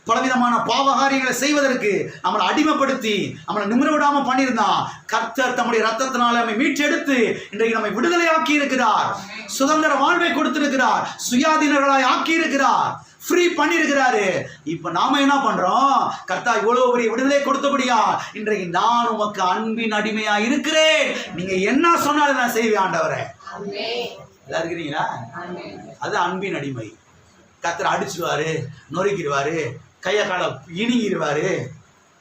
பலவிதமான பாவகாரியங்களை செய்வதற்கு நம்மளை அடிமைப்படுத்தி நம்மளை நிமிர விடாம பண்ணியிருந்தான். கர்த்தர் தம்முடைய ரத்தத்தினால நம்மை மீட்டெடுத்து இன்றைக்கு நம்மை விடுதலையாக்கி இருக்கிறார். சுதந்திர வாழ்வை கொடுத்திருக்கிறார். சுயாதீனர்களாய் ஆக்கி இருக்கிறார். ஃப்ரீ பண்ணிருக்கிறாரு. இப்ப நாம என்ன பண்றோம்? கர்த்தர் இவ்வளவு பெரிய விடுதலை கொடுத்தபடியா இன்றைக்கு நான் உமக்கு அன்பின் அடிமையா இருக்கிறேன், நீங்க என்ன சொன்னாலும் நான் செய்வேன் ஆண்டவரே. எல்லாம் இருக்கிறீங்களா? அது அன்பின் அடிமை. கர்த்தர் அடிச்சிருவாரு, நொறுக்கிடுவாரு, கைய கால இணுங்கிடுவாரு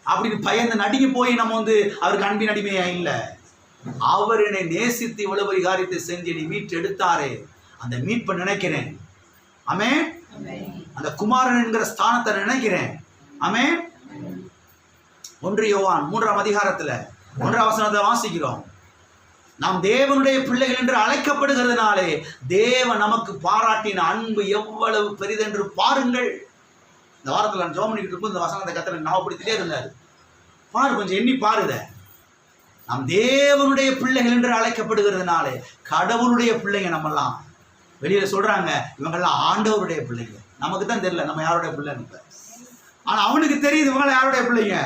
அப்படின்னு பயந்து நடுங்கி போய் நம்ம அவருக்கு அன்பின் அடிமையா இல்ல. அவர் என்னை நேசித்து இவ்வளவு பெரிய காரியத்தை செஞ்சு என்னை மீட்டு எடுத்தாரே, அந்த மீட்பை நினைக்கிறேன். ஆமென். அந்த குமாரன் என்கிற ஸ்தானத்தை நினைக்கிறேன். ஆமென். 1 யோவான் 3ஆம் அதிகாரத்துல 1ஆம் வசனத்தை வாசிக்கிறோம். நாம் தேவனுடைய பிள்ளைகள் என்று அழைக்கப்படுகிறதுனாலே தேவன் நமக்கு பாராட்டின அன்பு எவ்வளவு பெரிதென்று பாருங்கள். இந்த வாரத்தில் நான் ஜெபம் பண்ணிக்கிட்டு இருக்கும் இந்த வசனத்தை கர்த்தர் ஞாபகப்படுத்திட்டே இருந்தார். பாரு, கொஞ்சம் எண்ணி பாருங்க. நாம் தேவனுடைய பிள்ளைகள் என்று அழைக்கப்படுகிறதுனாலே, கடவுளுடைய பிள்ளைங்க நம்மெல்லாம். வெளியில சொல்றாங்க இவங்கெல்லாம் ஆண்டவருடைய பிள்ளைங்க. நமக்கு தான் தெரியல நம்ம யாருடைய பிள்ளைன்னு. ஆனா அவனுக்கு தெரியுது இவங்க யாருடைய பிள்ளைங்க.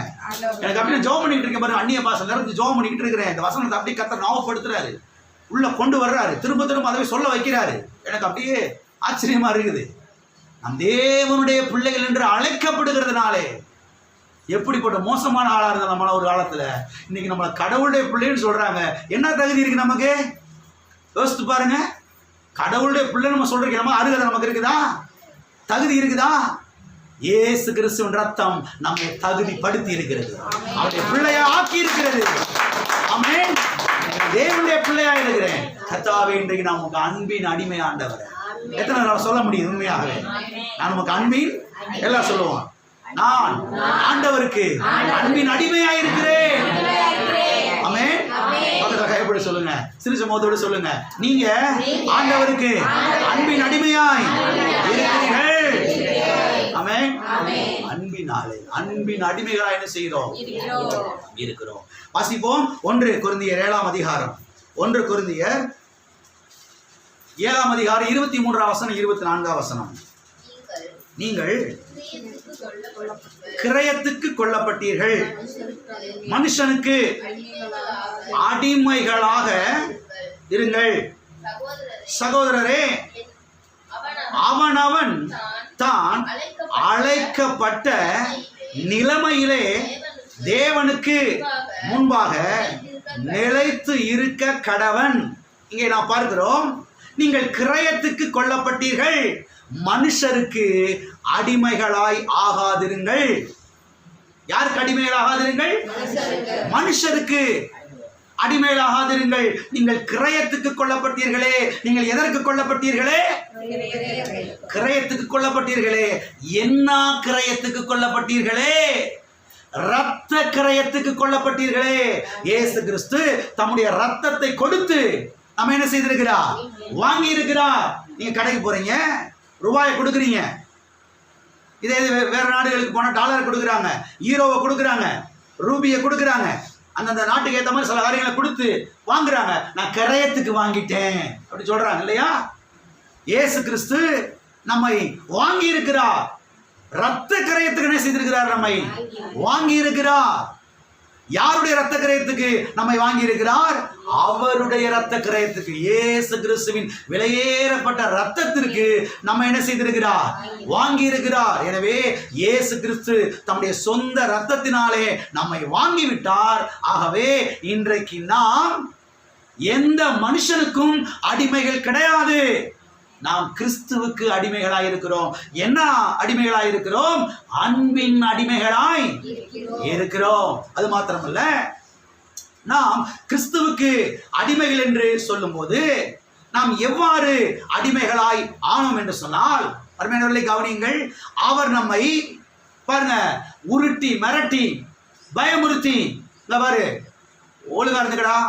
எனக்கு அப்படியே ஜெபம் பண்ணிக்கிட்டு இருக்கேன் பாருங்க, அந்நிய பாசம் இருந்து ஜெபம் பண்ணிக்கிட்டு இருக்கிறேன். இந்த வசனத்தை அப்படியே கர்த்தர் ஞாபகப்படுத்துறாரு, உள்ள கொண்டு வர்றாரு, திரும்ப திரும்ப அதை சொல்ல வைக்கிறாரு. எனக்கு அப்படியே ஆச்சரியமா இருக்குது. நம் தேவனுடைய பிள்ளைகள் என்று அழைக்கப்படுகிறதுனாலே எப்படிப்பட்ட மோசமான ஆளா இருந்தா நம்மள ஒரு காலத்துல இன்னைக்கு நம்மள கடவுளுடைய பிள்ளைன்னு சொல்றாங்க. என்ன தகுதி இருக்கு நமக்கு? யோசித்து பாருங்க. கடவுளுடைய பிள்ளை நம்ம சொல்றதுக்கு நம்ம அருகதை நமக்கு இருக்குதா? தகுதி இருக்குதா? இயேசு கிறிஸ்துவின் ரத்தம் நம்மை தகுதிப்படுத்தி இருக்கிறது, அவருடைய பிள்ளையா ஆக்கி இருக்கிறது. ஆமென். தேவனுடைய பிள்ளையா இருக்கிறேன். கர்த்தாவே, இன்றைக்கு நான் உங்க அன்பின் அடிமை ஆண்டவர். எத்தனை நாள் சொல்ல முடியும்? உண்மையாகவே நான் உமக்கு அன்பின் எல்லாம் சொல்லுவோம். நான் ஆண்டவருக்கு அன்பின் அடிமையா இருக்கிறேன். ஆமென். கைப்படி சொல்லுங்க, சிரிச்ச முகத்தோடு சொல்லுங்க, நீங்க ஆண்டவருக்கு அன்பின் அடிமையாய் இருக்கிறீர்கள். ஆமென். அன்பினாலே அன்பின் அடிமைகளா என்ன செய்கிறோம்? இருக்கிறோம். வாசிப்போம். 1 கொரிந்தியர் 7ஆம் அதிகாரம். 1 கொரிந்தியர் 7ஆம் அதிகாரம் 23ஆம் வசனம் 24ஆம் வசனம். நீங்கள் கிரயத்துக்கு கொல்லப்பட்டீர்கள், மனுஷனுக்கு அடிமைகளாக இருங்கள். சகோதரரே, அவனவன் தான் அழைக்கப்பட்ட நிலைமையிலே தேவனுக்கு முன்பாக நிலைத்து இருக்க கடவன். இங்கே நான் பார்க்கிறோம், நீங்கள் கிரயத்துக்கு கொல்லப்பட்டீர்கள், மனுஷருக்கு அடிமைகளாய் ஆகாதிருங்கள். யாருக்கு அடிமைகள் ஆகாதிருங்கள்? மனுஷருக்கு அடிமைகள் ஆகாதிருங்கள். நீங்கள் கிரயத்துக்கு கொல்லப்பட்டீர்களே. நீங்கள் எதற்கு கொல்லப்பட்டீர்களே? கிரயத்துக்கு கொல்லப்பட்டீர்களே. என்ன கிரயத்துக்கு கொல்லப்பட்டீர்களே? இரத்த கிரயத்துக்கு கொல்லப்பட்டீர்களே. இயேசு கிறிஸ்து தம்முடைய ரத்தத்தை கொடுத்து நம்ம என்ன செய்திருக்கிறார்? வாங்கி இருக்கிறார். நீங்க கடைக்கு போறீங்க, ரூபாயை கொடுக்குறீங்க. இதே வேற நாடுகளுக்கு போனா டாலரை கொடுக்குறாங்க, ஈரோவை கொடுக்குறாங்க, ரூபியை கொடுக்குறாங்க. அந்தந்த நாட்டுக்கு ஏற்ற மாதிரி சில காரியங்களை கொடுத்து வாங்குறாங்க. நான் கிரயத்துக்கு வாங்கிட்டேன் அப்படி சொல்றாங்க இல்லையா? இயேசு கிறிஸ்து நம்மை வாங்கி இருக்கிறார். ரத்த கிரயத்துக்கு என்ன செய்திருக்கிறார்? நம்மை வாங்கி இருக்கிறார். யாருடைய ரத்த கிரயத்துக்கு நம்மை வாங்கி இருக்கிறார்? அவருடைய ரத்த கிரயத்துக்கு, இயேசு கிறிஸ்துவின் விலையேறப்பட்ட ரத்தத்திற்கு நம்ம என்ன செய்திருக்கிறார்? வாங்கி இருக்கிறார். எனவே இயேசு கிறிஸ்து தம்முடைய சொந்த ரத்தத்தினாலே நம்மை வாங்கி விட்டார். ஆகவே இன்றைக்கு நாம் எந்த மனுஷனுக்கும் அடிமைகள் கிடையாது. நாம் கிறிஸ்துவுக்கு அடிமைகளாய் இருக்கிறோம். என்ன அடிமைகளாய் இருக்கிறோம்? அன்பின் அடிமைகளாய் இருக்கிறோம். அது மாத்திரமல்ல, நாம் கிறிஸ்துவுக்கு அடிமைகள் என்று சொல்லும் போது நாம் எவ்வாறு அடிமைகளாய் ஆனோம் என்று சொன்னால், அருமையானவர்களை கவனியுங்கள். அவர் நம்மை பாருங்க, உருட்டி மிரட்டி பயமுறுத்தி, இந்த பாரு ஒழுங்கா இருந்துக்கடா,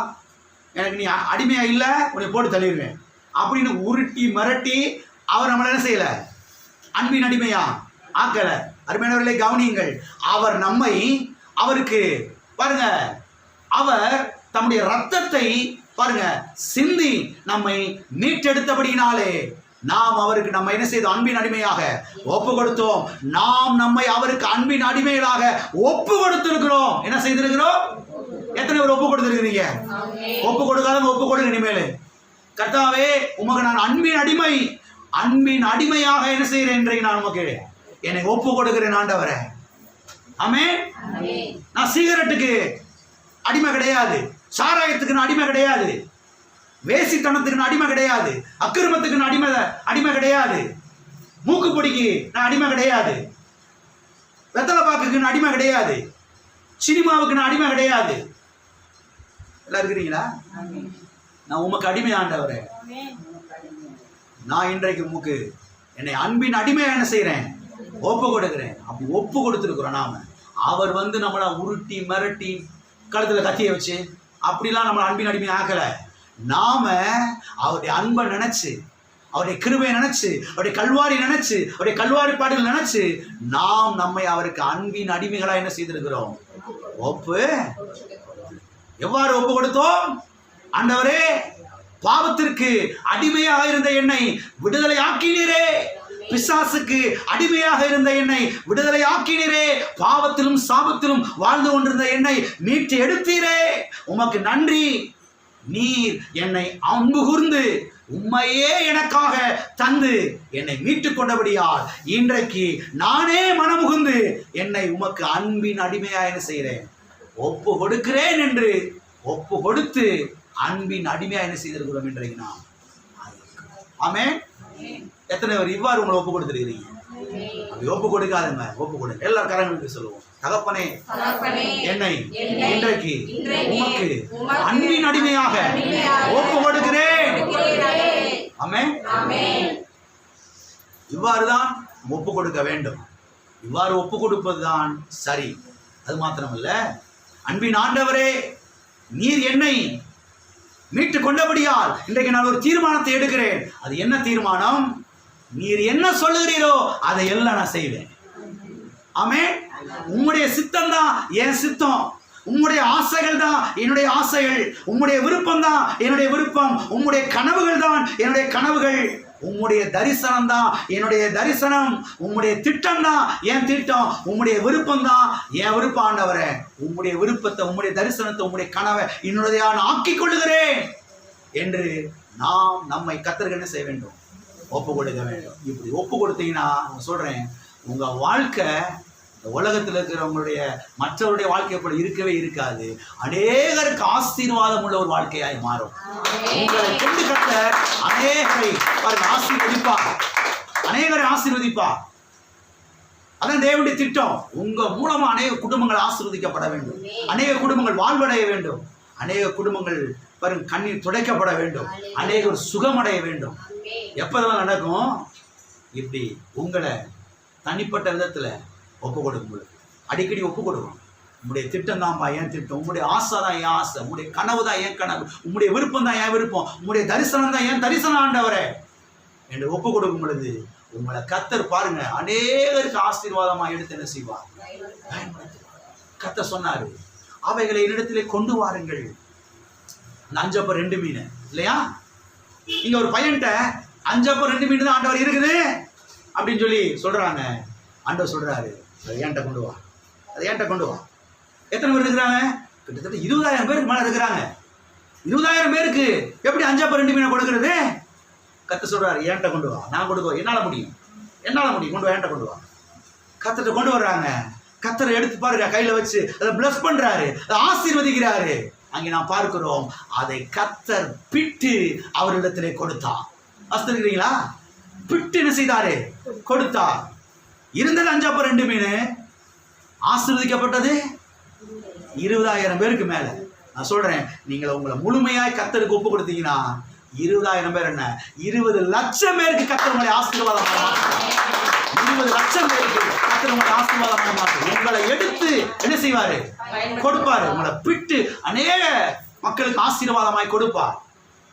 எனக்கு நீ அடிமையா இல்ல, உன்னை போட்டு தள்ளிடுவேன் அப்படின்னு உருட்டி மிரட்டி அவர் நம்மளை என்ன செய்யல? அன்பின் அடிமையா ஆக்கல. அருமையானவர்களை கவனியுங்கள். அவர் நம்மை, அவருக்கு பாருங்க, அவர் தம்முடைய ரத்தத்தை பாருங்க சிந்தி நம்மை மீட்டெடுத்தபடியினாலே நாம் அவருக்கு நம்ம என்ன செய்தோம்? அன்பின் அடிமையாக ஒப்பு கொடுத்தோம். நாம் நம்மை அவருக்கு அன்பின் அடிமைகளாக ஒப்பு கொடுத்திருக்கிறோம். என்ன செய்திருக்கிறோம்? எத்தனை பேர் ஒப்பு கொடுத்திருக்கிறீங்க? ஒப்பு கொடுக்காதவங்க ஒப்பு கொடுங்க. இனிமேல் கர்த்தாவே, உமக்கு நான் அன்பின் அடிமை, அன்பின் அடிமையாக என்ன செய்கிறேன்? இன்றைக்கு நான் உமக்கு என்னை ஒப்பு கொடுக்கிறேன் ஆண்டவரே. ஆமென். நான் சிகரெட்டுக்கு அடிமை கிடையாது, சாராயத்துக்கு நான் அடிமை கிடையாது, வேசித்தனத்துக்கு நான் அடிமை கிடையாது, அக்கிரமத்துக்கு நான் அடிமை கிடையாது, மூக்குப்பொடிக்கு நான் அடிமை கிடையாது, வெத்தலை பாக்குக்கு நான் அடிமை கிடையாது, சினிமாவுக்கு நான் அடிமை கிடையாது. எல்லாம் இருக்கிறீங்களா? நான் உமக்கு அடிமை ஆண்டவரே. நான் இன்றைக்கு உமக்கு என்னை அன்பின் அடிமையா என்ன செய்யறேன்? ஒப்பு கொடுக்கிறேன். அப்படி ஒப்பு கொடுத்துருக்குறோம். நாம அவர் நம்மளை உருட்டி மிரட்டி கழுத்துல கத்திய வச்சு அப்படிலாம் நம்மளை அன்பின் அடிமை ஆக்கல. நாம அவருடைய அன்பை நினைச்சு, அவருடைய கிருபையை நினைச்சு, அவருடைய கல்வாரி நினைச்சு, அவருடைய கல்வாரி பாடுகள் நினைச்சு நாம் நம்மை அவருக்கு அன்பின் அடிமைகளா என்ன செய்திருக்கிறோம்? ஒப்பு. எவ்வாறு ஒப்பு கொடுத்தோம்? ஆண்டவரே, பாவத்திற்கு அடிமையாக இருந்த என்னை விடுதலை ஆக்கினீரே, பிசாசுக்கு அடிமையாக இருந்த என்னை விடுதலை ஆக்கினீரே, பாவத்திலும் சாபத்திலும் வாழ்ந்து கொண்டிருந்த என்னை மீட்டு எடுத்தீரே, உமக்கு நன்றி. நீர் என்னை அன்பு கூர்ந்து உம்மையே எனக்காக தந்து என்னை மீட்டுக் கொண்டபடியால் இன்றைக்கு நானே மனமுகுந்து என்னை உமக்கு அன்பின் அடிமையா என்ன செய்கிறேன்? ஒப்பு கொடுக்கிறேன் என்று ஒப்பு கொடுத்து அன்பின் அடிமையா என்ன செய்திருக்கிறோம் இன்றைக்கு நாம். ஆமென். எத்தனை பேர் இவ்வாறு உங்களை ஒப்பு கொடுத்திருக்கிறீங்க? அப்படி ஒப்பு கொடுக்காதுங்க, ஒப்பு கொடுங்க. எல்லா கரங்களுக்கு சொல்லுவோம். தகப்பனே, என்னை இன்றைக்கு உமக்கு அன்பின் அடிமையாக ஒப்பு கொடுக்கிறேன். ஆமென். இவ்வாறுதான் ஒப்பு கொடுக்க வேண்டும். இவ்வாறு ஒப்பு கொடுப்பதுதான் சரி. அது மாத்திரமல்ல, அன்பின் ஆண்டவரே, நீர் என்னை மீட்டு கொண்டபடியால் இன்றைக்கு நான் ஒரு தீர்மானத்தை எடுக்கிறேன். அது என்ன தீர்மானம்? நீர் என்ன சொல்லுகிறீரோ அதை எல்லாம் நான் செய்வேன். ஆமென். உம்முடைய சித்தம் தான் என் சித்தம், உம்முடைய ஆசைகள் தான் என்னுடைய ஆசைகள், உம்முடைய விருப்பம் தான் என்னுடைய விருப்பம், உம்முடைய கனவுகள் தான் என்னுடைய கனவுகள், உம்முடைய தரிசனம் தான் என்னுடைய தரிசனம், உம்முடைய திட்டம் தான் என் திட்டம், உம்முடைய விருப்பம் தான் என் விருப்பம். ஆண்டவரே, உம்முடைய விருப்பத்தை, உம்முடைய தரிசனத்தை, உம்முடைய கனவை என்னுடைய நான் ஆக்கிக் கொள்ளுகிறேன் என்று நாம் நம்மை கர்த்தருக்கு என்ன செய்ய வேண்டும்? ஒப்பு கொடுக்க வேண்டும். இப்படி ஒப்பு கொடுத்தீங்கன்னா நான் சொல்றேன், உங்க வாழ்க்கை இந்த உலகத்தில் இருக்கிறவங்களுடைய மற்றவருடைய வாழ்க்கை போல இருக்கவே இருக்காது. அநேகருக்கு ஆசீர்வாதம் உள்ள ஒரு வாழ்க்கையாய் மாறும். உங்களை கொண்டு கட்ட அநேகரை ஆசீர்வதிப்பார், அநேகரை ஆசீர்வதிப்பார். அதான் தேவனுடைய திட்டம். உங்க மூலமா அநேக குடும்பங்கள் ஆசீர்வதிக்கப்பட வேண்டும், அநேக குடும்பங்கள் வாழ்வடைய வேண்டும், அநேக குடும்பங்கள் பாருங்க கண்ணீர் துடைக்கப்பட வேண்டும், அநேகர் சுகமடைய வேண்டும். எப்பதெல்லாம் நடக்கும்? இப்படி உங்களை தனிப்பட்ட விதத்துல ஒப்பு கொடுக்கும், அடிக்கடி ஒப்பு கொடுக்கும். உங்களுடைய திட்டம் தான்ப்பா என் திட்டம், உங்களுடைய ஆசை தான் என் ஆசை, உங்களுடைய கனவு தான் என் கனவு, உங்களுடைய விருப்பம் தான் என் விருப்பம், உங்களுடைய தரிசனம் தான் என் தரிசனம் ஆண்டவரே என்று ஒப்பு கொடுக்கும் பொழுது உங்களை கர்த்தர் பாருங்க அநேகருக்கு ஆசீர்வாதமா எடுத்து என்ன செய்வார்? கர்த்தர் சொன்னாரு, அவைகளை என்னிடத்திலே கொண்டு வாருங்கள். 5 அப்பம் 2 மீன் இல்லையா? இங்க ஒரு பையன்கிட்ட 5 அப்பம் 2 மீன் தான் ஆண்டவர் இருக்குது அப்படின்னு சொல்லி சொல்றாங்க. ஆண்டவர் சொல்றாரு, அதை ஏன்ட்ட கொண்டு வா, அதை ஏன்ட்ட கொண்டு வா. எத்தனை பேர் இருக்கிறாங்க? கிட்டத்தட்ட 20,000 பேருக்கு மேல இருக்கிறாங்க. 20,000 பேருக்கு எப்படி 5 அப்பம் 2 மீனை கொடுக்கறது? கர்த்தர் சொல்றாரு, ஏன்ட்ட கொண்டு வா, நான் கொடுக்க என்னால முடியும், கொண்டு வா, ஏன்ட்ட கொண்டு வா. கர்த்தர்ட்ட கொண்டு வர்றாங்க. கர்த்தரை எடுத்து பாருங்க, கையில வச்சு அதை பிளஸ் பண்றாரு, அதை ஆசீர்வதிக்கிறாரு. அங்கே நாம் பார்க்கிறோம், அதை கர்த்தர் பிட்டு அவரிடத்திலே கொடுத்தார். ஆசீர்வதிக்கிறீங்களா? பிட்டு என்ன செய்தாரு? கொடுத்தார். இருந்தது 5 அப்பம் 2 மீன், ஆசீர்வதிக்கப்பட்டது 20,000 பேருக்கு மேல. நான் சொல்றேன், நீங்கள் உங்களை முழுமையாய் கர்த்தருக்கு ஒப்பு கொடுத்தீங்கன்னா 20,000 பேர் என்ன, 20 லட்சம் பேருக்கு கர்த்தர் உங்களை ஆசீர்வாதமாக மாற்றுவார். 20 லட்சம் பேருக்கு கர்த்தர் உங்களை ஆசீர்வாதமாக மாற்றுவார். உங்களை எடுத்து என்ன செய்வாரு? கொடுப்பாரு. உங்களை பிட்டு அநேக மக்களுக்கு ஆசீர்வாதமாய் கொடுப்பார்.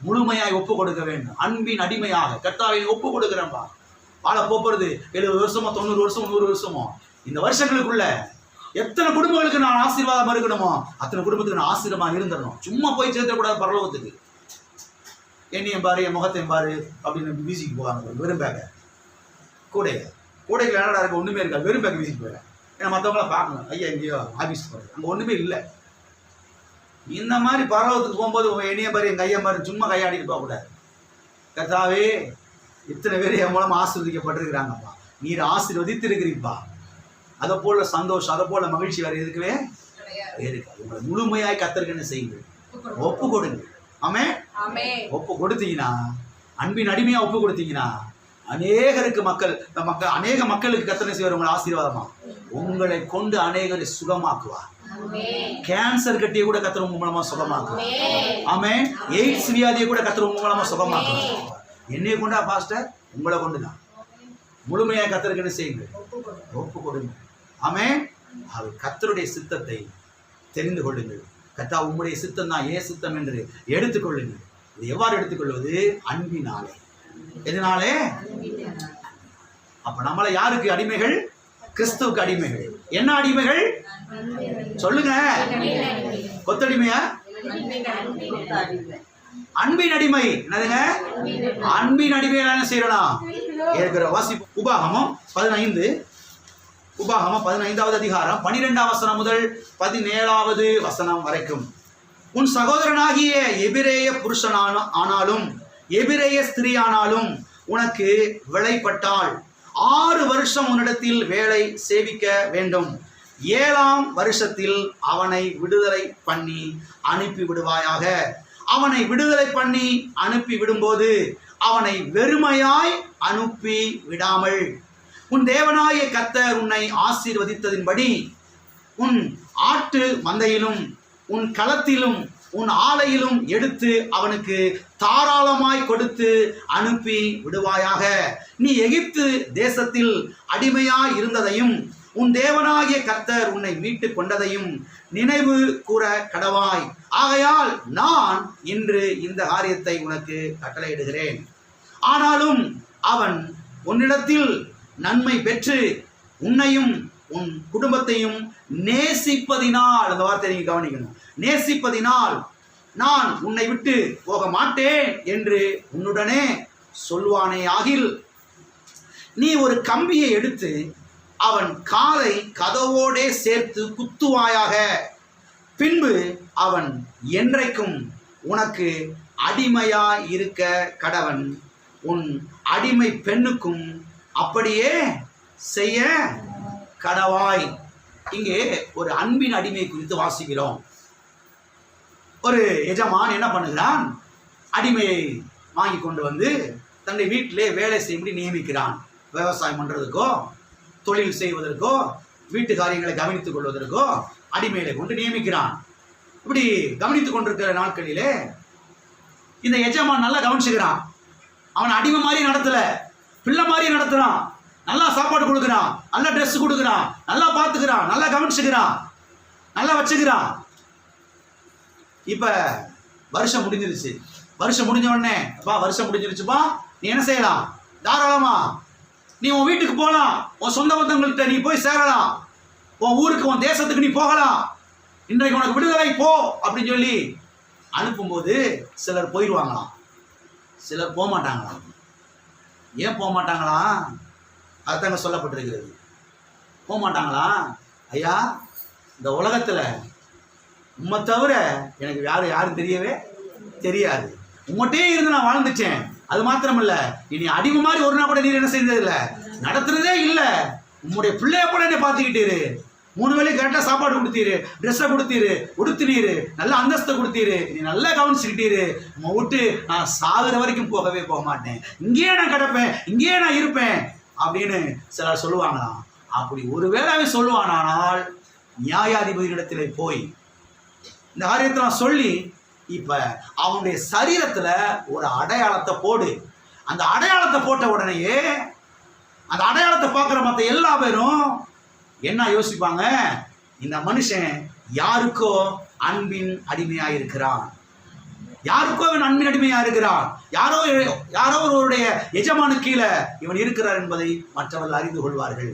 முழுமையாய் ஒப்பு கொடுக்க வேண்டும். அன்பின் அடிமையாக கர்த்தாவை ஒப்பு கொடுக்கிறேன்பா. வாழ போறது 70 வருஷமோ 90 வருஷமோ 100 வருஷமோ, இந்த வருஷங்களுக்குள்ள எத்தனை குடும்பங்களுக்கு நான் ஆசீர்வாதம் இருக்கணுமோ அத்தனை குடும்பத்துக்கு நான் ஆசீர்வாதம் இருந்துடணும். சும்மா போய் சேர்த்தக்கூடாது பரலோகத்துக்கு. என்னையும் பாரு, என் முகத்தையும் பாரு அப்படின்னு வீசிக்கு போவாங்க. வெறும் பேக்க கூடைகள் என்னடா இருக்க, ஒண்ணுமே இருக்கா, வெறும் பேக்க வீசிக்கு போயிடறேன். ஏன்னா மற்றவங்களாம் பார்க்கணும், ஐயா எங்கேயோ ஆஃபீஸ் போகிறேன், அங்கே ஒன்றுமே இல்லை. இந்த மாதிரி பரலோகத்துக்கு போகும்போது என்னைய பாரு, என் கையை பாரு, சும்மா கையாடிட்டு போகக்கூடாது. கர்த்தாவே, இத்தனை பேர் என் மூலம் ஆசீர்வதிக்கப்பட்டிருக்கிறாங்கப்பா, நீர் ஆசீர்வதித்து இருக்கிறீப்பா. அதை போல சந்தோஷம், அதை போல மகிழ்ச்சி வேற இருக்கவே இருக்காது. உங்களை முழுமையாய் கர்த்தருக்கு என்ன செய்யுங்க? ஒப்பு கொடுங்க. ஆமென். ஒப்பு கொடுத்தீங்கன்னா, அன்பின் அடிமையா ஒப்பு கொடுத்தீங்கன்னா அநேகருக்கு அநேக மக்களுக்கு கர்த்தர் செய்வார் உங்களை ஆசீர்வாதமா. உங்களை கொண்டு அநேகரை சுகமாக்குவார். கேன்சர் கட்டியை கூட கர்த்தர் உங்க மூலமா சுகமாக்குவார். ஆமென். எய்ட்ஸ் வியாதியை கூட கர்த்தர் உங்க மூலமா சுகமாக்குவார். என்னைய கொண்டா பாஸ்டர்? உங்களை கொண்டுதான். முழுமையா கர்த்தருக்கு என்ன செய்யுங்க? ஒப்பு கொடுங்க. ஆமென். அது கர்த்தருடைய சித்தத்தை தெரிந்து கொள்ளுங்கள். கர்த்தா உம்முடைய சித்தம் தான் ஏன் சித்தம் என்று எடுத்துக்கொள்ளுங்கள். இது எவ்வாறு எடுத்துக்கொள்வது? அன்பினாலே. எதனாலே? அப்ப நம்மளை யாருக்கு அடிமைகள்? கிறிஸ்துவுக்கு அடிமைகள். என்ன அடிமைகள் சொல்லுங்க? கொத்தடிமையா? அன்பின் அடிமை. என்னதுங்க? அன்பின் அடிமை என்ன செய்யணும்? இருக்கிற வாசிப்பு உபாகமம் 15வது அதிகாரம் 12ஆம் வசனம் முதல் 17வது வசனம் வரைக்கும். உன் சகோதரனாகிய எபிரேய புருஷனான ஆனாலும் எபிரேய ஸ்திரீயானாலும் உனக்கு விளைப்பட்டால் 6 வருஷம் உன்னிடத்தில் வேலை சேவிக்க வேண்டும். 7ஆம் வருஷத்தில் அவனை விடுதலை பண்ணி அனுப்பி விடுவாயாக. அவனை விடுதலை பண்ணி அனுப்பி விடும்போது அவனை வெறுமையாய் அனுப்பி விடாமல் உன் தேவனாகிய கர்த்தர் உன்னை ஆசீர்வதித்ததின்படி உன் ஆட்டு மந்தையிலும் உன் களத்திலும் உன் ஆலையிலும் எடுத்து அவனுக்கு தாராளமாய் கொடுத்து அனுப்பி விடுவாயாக. நீ எகிப்து தேசத்தில் அடிமையாய் இருந்ததையும் உன் தேவனாகிய கர்த்தர் உன்னை மீட்டு கொண்டதையும் நினைவு கூற கடவாய். ஆகையால் நான் இன்று இந்த காரியத்தை உனக்கு கட்டளையிடுகிறேன். ஆனாலும் அவன் உன்னிடத்தில் நன்மை பெற்று உன்னையும் உன் குடும்பத்தையும் நேசிப்பதினால், அந்த வார்த்தை நீங்க கவனிக்கணும், நேசிப்பதினால் நான் உன்னை விட்டு போக மாட்டேன் என்று உன்னுடனே சொல்வானே ஆகில், நீ ஒரு கம்பியை எடுத்து அவன் காதை கதவோடே சேர்த்து குத்துவாயாக. பின்பு அவன் என்றைக்கும் உனக்கு அடிமையாய் இருக்க கடவன். உன் அடிமை பெண்ணுக்கும் அப்படியே செய்ய கடவாய். இங்கே ஒரு அன்பின் அடிமை குறித்து வாசிக்கிறோம். ஒரு எஜமான் என்ன பண்ணுகிறான்? அடிமையை வாங்கி கொண்டு வந்து தன்னுடைய வீட்டிலே வேலை செய்யும்படி நியமிக்கிறான். விவசாயம் பண்ணுறதுக்கோ தொழில் செய்வதற்கோ வீட்டு காரியங்களை கவனித்துக் கொள்வதற்கோ அடிமைகளை கொண்டு நியமிக்கிறான். இப்படி கவனித்துக் கொண்டிருக்கிற நாட்களிலே இந்த எஜமான் நல்லா கவனிச்சுக்கிறான். அவன் அடிமை மாதிரி நடத்தல, பிள்ளை மாதிரி நடத்துறான். நல்லா சாப்பாடு கொடுக்குறான், நல்லா ட்ரெஸ் கொடுக்குறான், நல்லா பார்த்துக்கிறான், நல்லா கவனிச்சுக்கிறான், நல்லா வச்சுக்கிறான். இப்ப வருஷம் முடிஞ்சிருச்சு. வருஷம் முடிஞ்ச உடனே, அப்பா வருஷம் முடிஞ்சிருச்சுப்பா, நீ என்ன செய்யலாம்? தாராளமா நீ உன் வீட்டுக்கு போகலாம், உன் சொந்த பந்தங்கள்கிட்ட நீ போய் சேரலாம், உன் ஊருக்கு உன் தேசத்துக்கு நீ போகலாம், இன்றைக்கு உனக்கு விடுதலை போ அப்படின்னு சொல்லி அனுப்பும்போது சிலர் போயிடுவாங்களாம், சிலர் போக மாட்டாங்களாம். ஏன் போக மாட்டாங்களாம்? அதுதாங்க சொல்லப்பட்டிருக்கிறது. போக மாட்டாங்களாம். ஐயா, இந்த உலகத்தில் உம்மை தவிர எனக்கு யாரும் தெரியவே தெரியாது. உங்கள்கிட்டே இருந்து நான் வாழ்ந்துட்டேன். அது மாத்திரமல்ல, இனி அடிமை மாதிரி ஒரு நாள் கூட நீர் என்ன செய்தது இல்லை, நடத்துறதே இல்லை. உங்களுடைய பிள்ளைய போல என்னை பார்த்துக்கிட்டீரு, 3 வேளையும் கரெக்டாக சாப்பாடு கொடுத்தீரு, ட்ரெஸ்ஸை கொடுத்தீரு, உடுத்தினீரு, நல்ல அந்தஸ்தை கொடுத்தீரு, நீ நல்லா கவனிச்சுக்கிட்டீரு. உங்க விட்டு நான் சாகுற வரைக்கும் போகவே போக மாட்டேன், இங்கேயே நான் கிடப்பேன், இங்கேயே நான் இருப்பேன் அப்படின்னு சிலர் சொல்லுவாங்களாம். அப்படி ஒருவேளை சொல்லுவானால் நியாயாதிபதியிடத்தில் போய் இந்த காரியத்தை நான் சொல்லி இப்ப அவனுடைய சரீரத்துல ஒரு அடையாளத்தை போடு. அந்த அடையாளத்தை போட்ட உடனேயே அந்த அடையாளத்தை பார்க்குற மற்ற எல்லா பேரும் என்ன யோசிப்பாங்க? இந்த மனுஷன் யாருக்கோ அன்பின் அடிமையா இருக்கிறான், யாருக்கோ அவன் அன்பின் அடிமையா இருக்கிறான், யாரோ ஒருவருடைய எஜமானு கீழே இவன் இருக்கிறார் என்பதை மற்றவர்கள் அறிந்து கொள்வார்கள்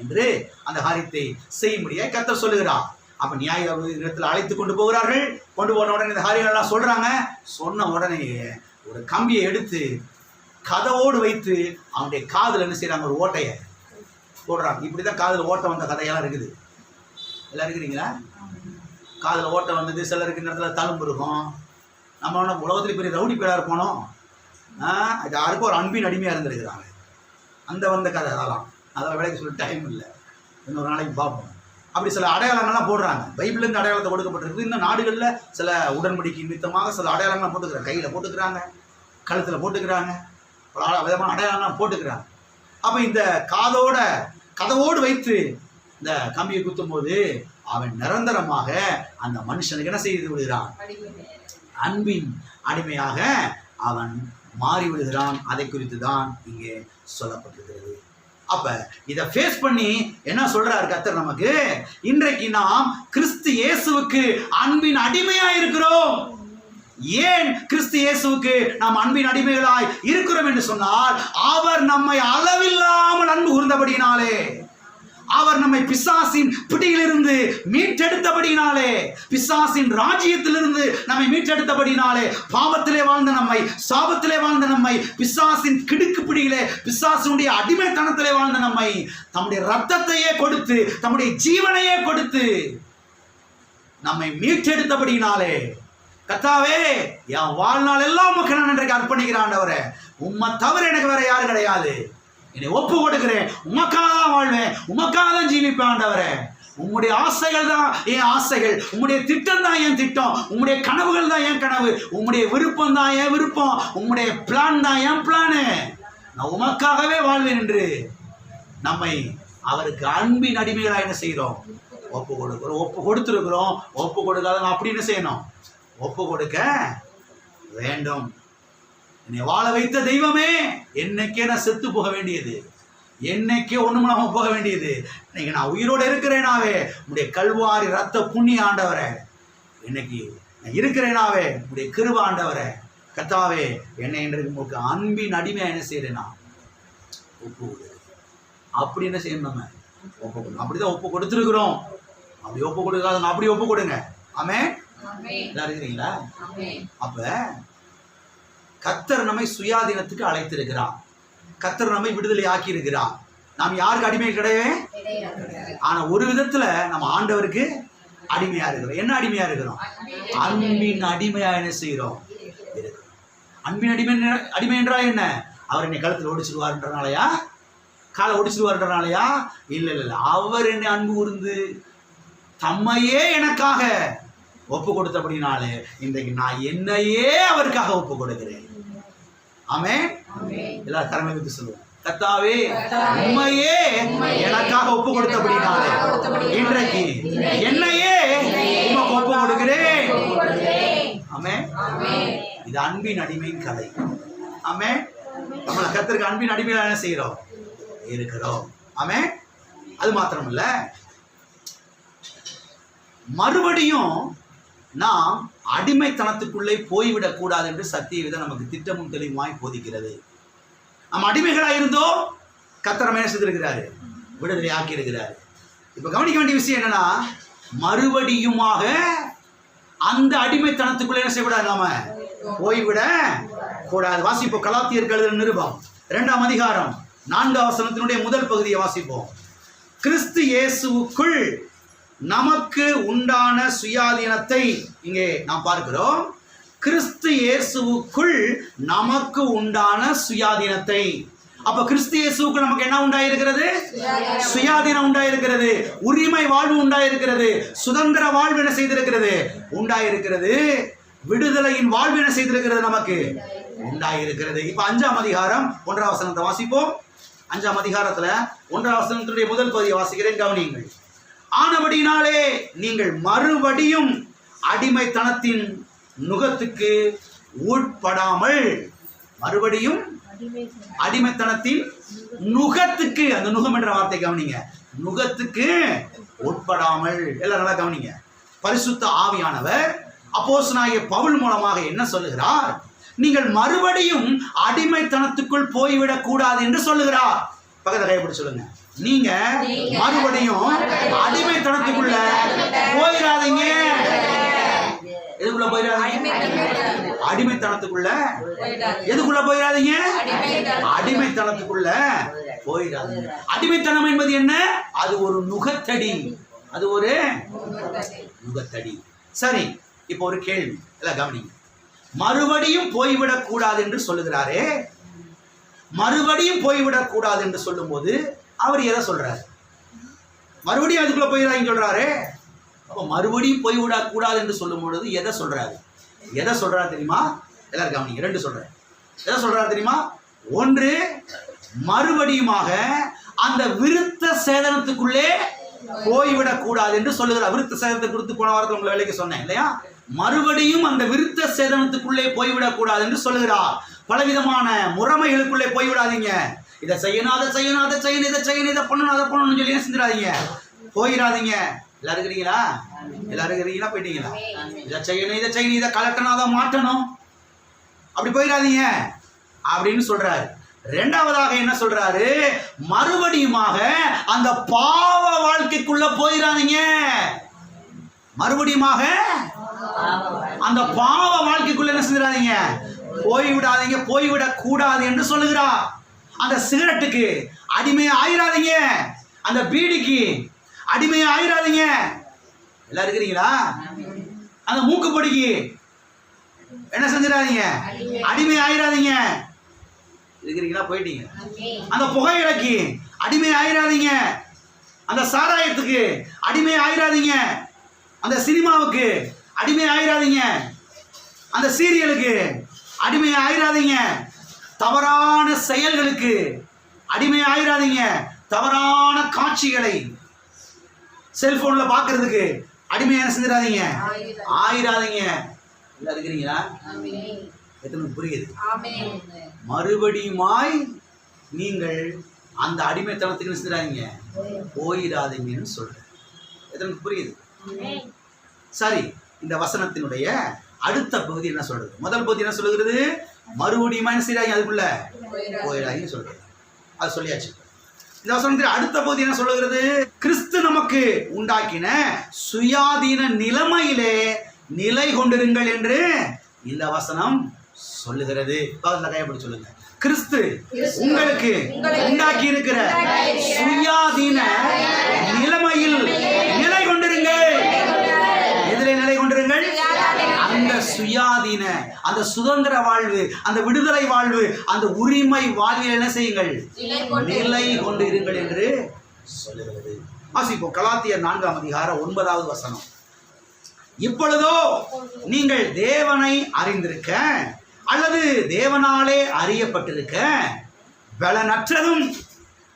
என்று அந்த காரியத்தை செய்யும்படியாக கர்த்தர் சொல்லுகிறார். அப்ப நியாயாதிபதியிடத்தில் அழைத்து கொண்டு போகிறார்கள். கொண்டு போன உடனே இந்த காரியங்கள் எல்லாம் சொல்றாங்க. சொன்ன உடனே ஒரு கம்பியை எடுத்து கதவோடு வைத்து அவனுடைய காதுல என்ன செய்யறாங்க? ஒரு ஓட்டையை போடுறாங்க. இப்படிதான் காதுல ஓட்டை வந்த கதையெல்லாம் இருக்குது. எல்லாம் இருக்கிறீங்களா? காதுல ஓட்டை வந்தது. சிலருக்கு இந்த இடத்துல தழும்பு இருக்கும். நம்ம உலகத்துல பெரிய ரவுடி பேரா இருப்போம். யாருக்கும் ஒரு அன்பின் அடிமையா இருந்திருக்கிறாங்க. அந்த வந்த கதை அதெல்லாம் விலைக்கு சொல்ல டைம் இல்லை, இன்னொரு நாளைக்கு பார்ப்போம். அப்படி சில அடையாளங்கள்லாம் போடுறாங்க. பைபிள்லேருந்து அடையாளத்தை கொடுக்கப்பட்டிருக்கு. இந்த நாடுகளில் சில உடன்படிக்கை நிமித்தமாக சில அடையாளங்கள்லாம் போட்டுக்கிறாங்க. கையில் போட்டுக்கிறாங்க, கழுத்தில் போட்டுக்கிறாங்க, பல விதமான அடையாளங்கள்லாம் போட்டுக்கிறாங்க. அப்போ இந்த கதவோடு வைத்து இந்த கம்பியை குத்தும் போது அவன் நிரந்தரமாக அந்த மனுஷனுக்கு என்ன செய்து விடுகிறான்? அன்பின் அடிமையாக அவன் மாறிவிடுகிறான். அதை குறித்து தான் இங்கே சொல்லப்பட்டிருக்கிறது. அப்ப இதை ஃபேஸ் பண்ணி என்ன சொல்றாரு கர்த்தர் நமக்கு? இன்றைக்கு நாம் கிறிஸ்து இயேசுவுக்கு அன்பின் அடிமையா இருக்கிறோம். ஏன் கிறிஸ்து இயேசுவுக்கு நாம் அன்பின் அடிமைகளாய் இருக்கிறோம் என்று சொன்னால், அவர் நம்மை அளவில்லாமல் அன்பு கூர்ந்தபடியினாலே, அவர் நம்மை பிசாசின் பிடியிலிருந்து மீட்டெடுத்தபடியினாலே, பிசாசின் ராஜ்யத்திலிருந்து நம்மை மீட்டெடுத்தபடியினாலே, பாவத்திலே வாழ்ந்த நம்மை, சாபத்திலே வாழ்ந்த நம்மை, பிசாசின் கிடுக்கு பிடியிலே, பிசாசினுடைய அடிமைத்தனத்திலே வாழ்ந்த நம்மை தம்முடைய ரத்தத்தையே கொடுத்து, தம்முடைய ஜீவனையே கொடுத்து நம்மை மீட்டெடுத்தபடியினாலே, கர்த்தாவே என் வாழ்நாள் எல்லாம் உமக்கு நான் இன்றைக்கு அர்ப்பணிக்கிறேன் ஆண்டவரே, உம்மை தவிர எனக்கு வேற யாரும் கிடையாது, என்னை ஒப்பு கொடுக்கிறேன், உமக்காக தான் வாழ்வேன், உமக்காக தான் ஜீவிப்பேன் ஆண்டவரே. உம்முடைய ஆசைகள் தான் என் ஆசைகள், உம்முடைய திட்டம் தான் என் திட்டம், உம்முடைய கனவுகள் தான் என் கனவு, உம்முடைய விருப்பம் தான் என் விருப்பம், உம்முடைய பிளான் தான் என் பிளானு. நான் உமக்காகவே வாழ்வேன் என்று நம்மை அவருக்கு அன்பின் அடிமைகளாக என்ன செய்கிறோம்? ஒப்பு கொடுக்கிறோம். ஒப்பு கொடுத்துருக்கிறோம். ஒப்பு கொடுக்காத அப்படி என்ன செய்யணும்? ஒப்பு கொடுக்க வேண்டும். என்னை வாழ வைத்த தெய்வமே, என்னைக்கே நான் செத்து போக வேண்டியது, என்னைக்கே ஒண்ணுமில்லாம போக வேண்டியது, இன்னைக்கு நான் உயிரோடு இருக்கிறேனாவே உடைய கல்வாரி ரத்த புண்ணிய ஆண்டவரே, இன்னைக்கு நான் இருக்கிறேனாவே உடைய கிருபை ஆண்டவரே, கர்த்தாவே என்னை இன்றைக்கு உங்களுக்கு அன்பின் அடிமையா என்ன செய்யறேனா ஒப்பு கொடு. அப்படி என்ன செய்யணும்? நம்ம ஒப்பு கொடுக்கணும். அப்படிதான் ஒப்பு கொடுத்துருக்குறோம். அப்படி ஒப்பு கொடுக்காத அப்படி ஒப்பு கொடுங்க. ஆமென். எல்லாரும் இருக்கிறீங்களா? அப்ப கர்த்தர் நம்மை சுயாதீனத்துக்கு அழைத்திருக்கிறார். கர்த்தர் நம்மை விடுதலை ஆக்கி இருக்கிறார். நாம் யாருக்கு அடிமை கிடையவே? ஆனா ஒரு விதத்துல நம்ம ஆண்டவருக்கு அடிமையா இருக்கிறோம். என்ன அடிமையா இருக்கிறோம்? அன்பின் அடிமையா என்ன செய்கிறோம்? அன்பின் அடிமை என்றால் என்ன? அவர் என்னை கழுத்தில் ஒடிச்சிடுவார்ன்றனாலயா? காலை ஒடிச்சிடுவார்ன்றனாலயா? இல்லை இல்லை இல்லை, அவர் என்னை அன்பு கூர்ந்து தம்மையே எனக்காக ஒப்பு கொடுத்தபடினாலே இன்றைக்கு நான் என்னையே அவருக்காக ஒப்பு கொடுக்கிறேன். ஆமென். எல்லாரும் கரங்களை வைத்து சொல்லுவோம், கர்த்தாவே உம்மையே எனக்காக ஒப்பு கொடுத்தபடினாலே இன்றைக்கு என்னையே உமக்கு ஒப்பு கொடுக்கிறேன். ஆமென். இது அன்பின் அடிமையின் கதை. ஆமென். நம்மள கர்த்தருக்கு அன்பின் அடிமையில என்ன செய்கிறோம்? இருக்கிறோம். ஆமென். அது மாத்திரம் இல்ல, மறுபடியும் நாம் அடிமைத்தனத்துக்குள்ளே போய்விடக் கூடாது என்று சத்தியவேதம் நமக்கு திட்டமும் தெளிவாய் போதிக்கிறது. நம்ம அடிமைகளா இருந்தோம், கர்த்தர் என்ன செய்திருக்கிறாரு? விடுதலை ஆக்கி இருக்கிறாரு. இப்ப கவனிக்க வேண்டிய விஷயம் என்னன்னா, மறுபடியுமாக அந்த அடிமைத்தனத்துக்குள்ளே என்ன செய்யக்கூடாது? நாம போய்விட கூடாது. வாசிப்போம் கலாத்தியருக்கு எழுதின நிருபம் 2ஆம் அதிகாரம் 4ஆம் வசனத்தினுடைய முதல் பகுதியை வாசிப்போம். கிறிஸ்து இயேசுவுக்குள் நமக்கு உண்டான சுயாதீனத்தை இங்கே நாம் பார்க்கிறோம். கிறிஸ்து இயேசுவுக்குள் நமக்கு உண்டான சுயாதீனத்தை. அப்ப கிறிஸ்து இயேசுவுக்குள் நமக்கு என்ன உண்டாயிருக்கிறது? சுயாதீனம் உண்டாயிருக்கிறது. உரிமை வாழ்வு உண்டாயிருக்கிறது. சுதந்திர வாழ்வு என்ன செய்திருக்கிறது? உண்டாயிருக்கிறது. விடுதலையின் வாழ்வு என்ன செய்திருக்கிறது? நமக்கு உண்டாயிருக்கிறது. இப்ப 5ஆம் அதிகாரம் 1ஆம் வசனத்தை வாசிப்போம். 5ஆம் அதிகாரத்துல 1ஆம் வசனத்துடைய முதல் பகுதியை வாசிக்கிறேன், கவனியுங்கள். ஆனபடினாலே நீங்கள் மறுபடியும் அடிமைத்தனத்தின் நுகத்துக்கு உட்படாமல், மறுபடியும் அடிமைத்தனத்தின் நுகத்துக்கு, அந்த நுகம் என்ற வார்த்தை கவனிங்க, நுகத்துக்கு உட்படாமல். எல்லாரும் நல்லா கவனிங்க. பரிசுத்த ஆவியானவர் அப்போஸ்தலனாகிய பவுல் மூலமாக என்ன சொல்லுகிறார்? நீங்கள் மறுபடியும் அடிமைத்தனத்துக்குள் போய்விடக் கூடாது என்று சொல்லுகிறார். பக்கத்துல கைப்பிடி சொல்லுங்க, நீங்க மறுபடியும் அடிமைத்தனத்துக்குள்ள போயிடாதீங்க. எதுக்குள்ள போயிடாதீங்க? அடிமைத்தனத்துக்குள்ள. எதுக்குள்ள போயிடாதீங்க? அடிமைத்தனத்துக்குள்ள போயிடாதீங்க. அடிமைத்தனம் என்பது என்ன? அது ஒரு நுகத்தடி. அது ஒரு நுகத்தடி. சரி, இப்போ ஒரு கேள்வி, எல்லாம் கவனிங்க. மறுபடியும் போய்விடக் கூடாது என்று சொல்லுகிறாரே, மறுபடியும் போய்விடக் கூடாது என்று சொல்லும் போது அவர் எதை சொல்றாரு? மறுபடியும் அதுக்குள்ள போயிடாதீங்க சொல்றாரு. அப்ப மறுபடியும் போய்விடக் கூடாது என்று சொல்லும் பொழுது எதை சொல்றாரு? எதை சொல்றாரு தெரியுமா? எல்லாரும் கவனிங்க. 2 சொல்றேன். எதை சொல்றாரு தெரியுமா? ஒன்று, மறுபடியுமாக அந்த விருத்த சேதனத்துக்குள்ளே போய்விடக் கூடாது என்று சொல்லுகிறார். விருத்த சேதனத்தை குறித்து போன வாரத்தில் உங்களை வேலைக்கு சொன்னேன் இல்லையா? மறுபடியும் அந்த விருத்த சேதனத்துக்குள்ளே போய்விடக் கூடாது என்று சொல்லுகிறார். பலவிதமான முறைமைகளுக்குள்ளே போய்விடாதீங்க. இதை செய்யணும், அதை செய்யணும், அதை செய்யணும், இதை செய்யணும், இதை பண்ணணும், அதை பண்ணணும்னு சொல்லி செஞ்சிடாதீங்க, போயிடாதீங்க. எல்லாரும் இருக்கிறீங்களா? எல்லாரும் இருக்கிறீங்களா? போயிட்டீங்களா? இதை செய்யணும், இதை செய்யணும், இதை கலட்டணும், அதை மாற்றணும், அப்படி போயிடாதீங்க அப்படின்னு சொல்றாரு. 2ஆவதாக என்ன சொல்றாரு? மறுபடியுமாக அந்த பாவ வாழ்க்கைக்குள்ள போயிடாதீங்க. மறுபடியுமாக அந்த பாவ வாழ்க்கைக்குள்ள என்ன செஞ்சிடாதீங்க? போய்விடாதீங்க, போய்விடக் கூடாது என்று சொல்லுகிறார். அந்த சிகரெட்டுக்கு அடிமையா ஆயிராதீங்க, அந்த பீடிக்கு அடிமையா ஆயிராதீங்க. எல்லாம் இருக்கிறீங்களா? அந்த மூக்குப்பொடிக்கு என்ன செஞ்சிடாதீங்க? அடிமை ஆயிராதீங்க. இருக்கிறீங்களா? போயிட்டீங்க. அந்த புகையிலைக்கு அடிமை ஆயிராதீங்க. அந்த சாராயத்துக்கு அடிமை ஆயிராதீங்க. அந்த சினிமாவுக்கு அடிமை ஆயிராதீங்க. அந்த சீரியலுக்கு அடிமை ஆயிராதீங்க. தவறான செயல்களுக்கு அடிமை ஆயிராதீங்க. தவறான காட்சிகளை செல்போன்ல பாக்குறதுக்கு அடிமையான செஞ்சிடாதீங்க, ஆயிராதீங்க. இல்ல இருக்கிறீங்களா? எத்தனை புரியுது? மறுபடியுமாய் நீங்கள் அந்த அடிமைத்தனத்துக்கு செஞ்சிடாதீங்க, போயிடாதீங்கன்னு சொல்றேன். எத்தனை புரியுது? சரி, இந்த வசனத்தினுடைய அடுத்த பகுதி என்ன சொல்றது? முதல் பகுதி என்ன சொல்லுகிறது? மறுபடியுமா என்ன செய்றாங்க, அதுக்குள்ள போயிடாதீங்கன்னு சொல்றது. அது சொல்லியாச்சு. இந்த வசனத்தில் அடுத்த பகுதி என்ன சொல்லுகிறது? கிறிஸ்து நமக்கு உண்டாக்கின சுயாதீன நிலைமையிலே நிலை கொண்டிருங்கள் என்று இந்த வசனம் சொல்லுகிறது. பக்கத்துல கையப்படி சொல்லுங்க. கிறிஸ்து உங்களுக்கு உண்டாக்கி இருக்கிற சுயாதீன நிலைமையில் நிலை கொண்டிருங்கள். எதிலே நிலை கொண்டிருங்கள்? அந்த சுயாதீன, அந்த சுதந்திர வாழ்வு, அந்த விடுதலை வாழ்வு, அந்த உரிமை வாழ்வில் என்ன செய்யுங்கள்? நிலை கொண்டிருங்கள் என்று சொல்லுகிறது. வாசிப்போம். கலாத்தியர் 4ஆம் அதிகாரம் 9வது வசனம். இப்பொழுதோ நீங்கள் தேவனை அறிந்திருக்க அல்லது தேவனாலே அறியப்பட்டிருக்க பலனற்றதும்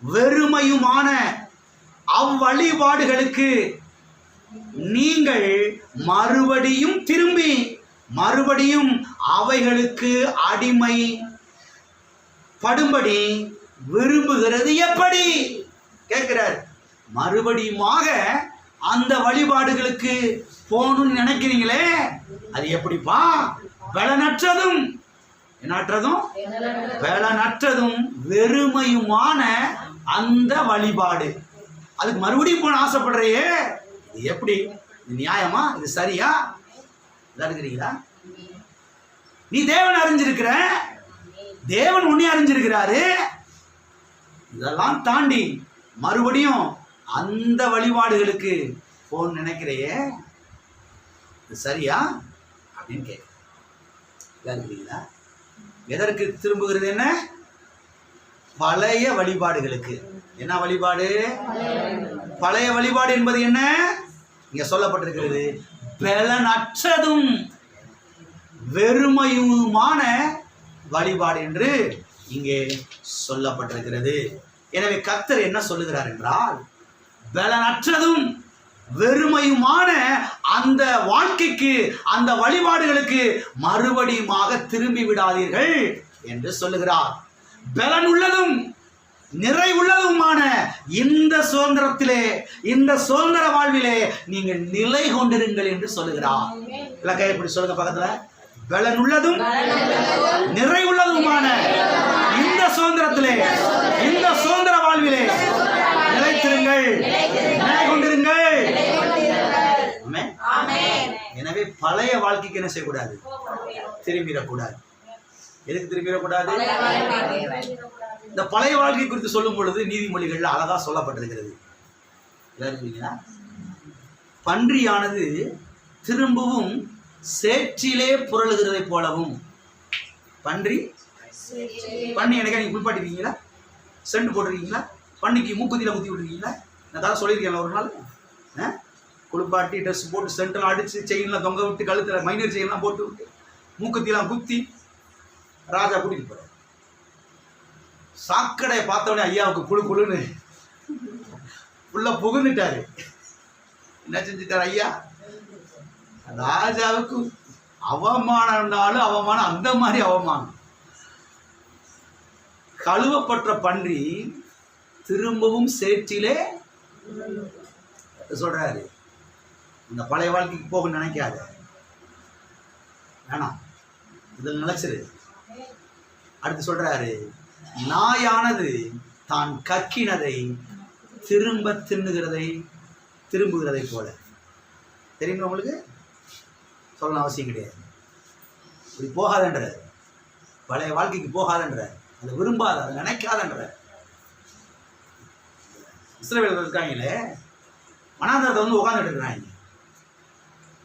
வெறுமையுமான அவ்வழிபாடுகளுக்கு நீங்கள் மறுபடியும் திரும்பி மறுபடியும் அவைகளுக்கு அடிமை படும்படி விரும்புகிறது எப்படி? கேட்கிறார். மறுபடியுமாக அந்த வழிபாடுகளுக்கு போகணும்னு நினைக்கிறீங்களே, அது எப்படிப்பா? பலனற்றதும் என்னாற்றதும் பலனற்றதும் வெறுமையுமான அந்த வழிபாடு, அதுக்கு மறுபடியும் போன ஆசைப்படுறையே, இது எப்படி? இது நியாயமா? இது சரியா? இருக்கிறீங்களா? நீ தேவன் அறிஞ்சிருக்கிற, தேவன் உன்னை அறிஞ்சிருக்கிறாரு. இதெல்லாம் தாண்டி மறுபடியும் அந்த வழிபாடுகளுக்கு போன்னு நினைக்கிறையே, இது சரியா அப்படின்னு கேட்க இருக்கிறீங்களா? எதற்கு திரும்புகிறது? என்ன? பழைய வழிபாடுகளுக்கு. என்ன வழிபாடு? பழைய வழிபாடு என்பது என்ன? இங்க சொல்லப்பட்டிருக்கிறது பலனற்றதும் வெறுமையுமான வழிபாடு என்று இங்கே சொல்லப்பட்டிருக்கிறது. எனவே கர்த்தர் என்ன சொல்லுகிறார் என்றால், பலனற்றதும் வெறுமையுமான அந்த வாழ்க்கைக்கு, அந்த வழிபாடுகளுக்கு மறுபடியுமாக திரும்பி விடாதீர்கள் என்று சொல்லுகிறார். பலன் உள்ளதும் நிறைவுள்ளதுமான இந்த சுதந்திரத்திலே, இந்த சுதந்திர வாழ்விலே நீங்கள் நிலை கொண்டிருங்கள் என்று சொல்லுகிறார். இலக்கை எப்படி சொல்லுங்க பக்கத்துல. பலன் உள்ளதும் நிறைவுள்ளதுமான இந்த சுதந்திரத்திலே, இந்த சுதந்திர வாழ்விலே நிலைத்திருங்கள், நிலை கொண்டிருங்கள். எனவே பழைய வாழ்க்கைக்கு என்ன செய்யக்கூடாது? திரும்பிடக்கூடாது. எதுக்கு திரும்பிடக்கூடாது? இந்த பழைய வாழ்க்கை குறித்து சொல்லும் பொழுது நீதிமொழிகள்ல அழகா சொல்லப்பட்டிருக்கிறது. பன்றியானது திரும்பவும் சேற்றிலே புரளுகிறதை போலவும். பன்றி எனக்கு நீங்க குளிப்பாட்டிருக்கீங்களா? சென்ட் போட்டிருக்கீங்களா? பன்னிக்கு மூக்குத்தியில குத்தி விட்டுருக்கீங்களா? நான் தான் சொல்லியிருக்கேன் ஒரு நாள். குளிப்பாட்டி ட்ரெஸ் போட்டு சென்டெல்லாம் அடிச்சு செயின்லாம் தொங்க விட்டு கழுத்தில் மைனர் செயின்லாம் போட்டு விட்டு மூக்குத்திலாம் குத்தி ராஜா கூட்டிட்டு போறார். சாக்கடையை பார்த்தவொடனே ஐயாவுக்கு குழு குழுன்னு உள்ள புகுந்துட்டாரு. என்ன செஞ்சுட்டார் ஐயா? ராஜாவுக்கு அவமானம்னாலும் அவமானம், அந்த மாதிரி அவமானம். கழுவப்பட்ட பன்றி திரும்பவும் சேற்றிலே சொல்றாரு, இந்த பழைய வாழ்க்கைக்கு போக நினைக்காத, வேணாம், இதில் நினைச்சிரு. அடுத்து சொல்றாரு, நாயானது தான் கக்கினதை திரும்ப திரும்புகிறதை போல. தெரியுமா உங்களுக்கு? சொல்லணும் அவசியம் கிடையாது. இப்படி போகாதன்ற, பழைய வாழ்க்கைக்கு போகாதன்ற, அதை விரும்பாத, அதை நினைக்காதன்ற. இஸ்ரவேலர்கள் இருக்காங்களே, மனாந்தரத்தை வந்து உட்காந்துட்டு இருக்கிறாங்க.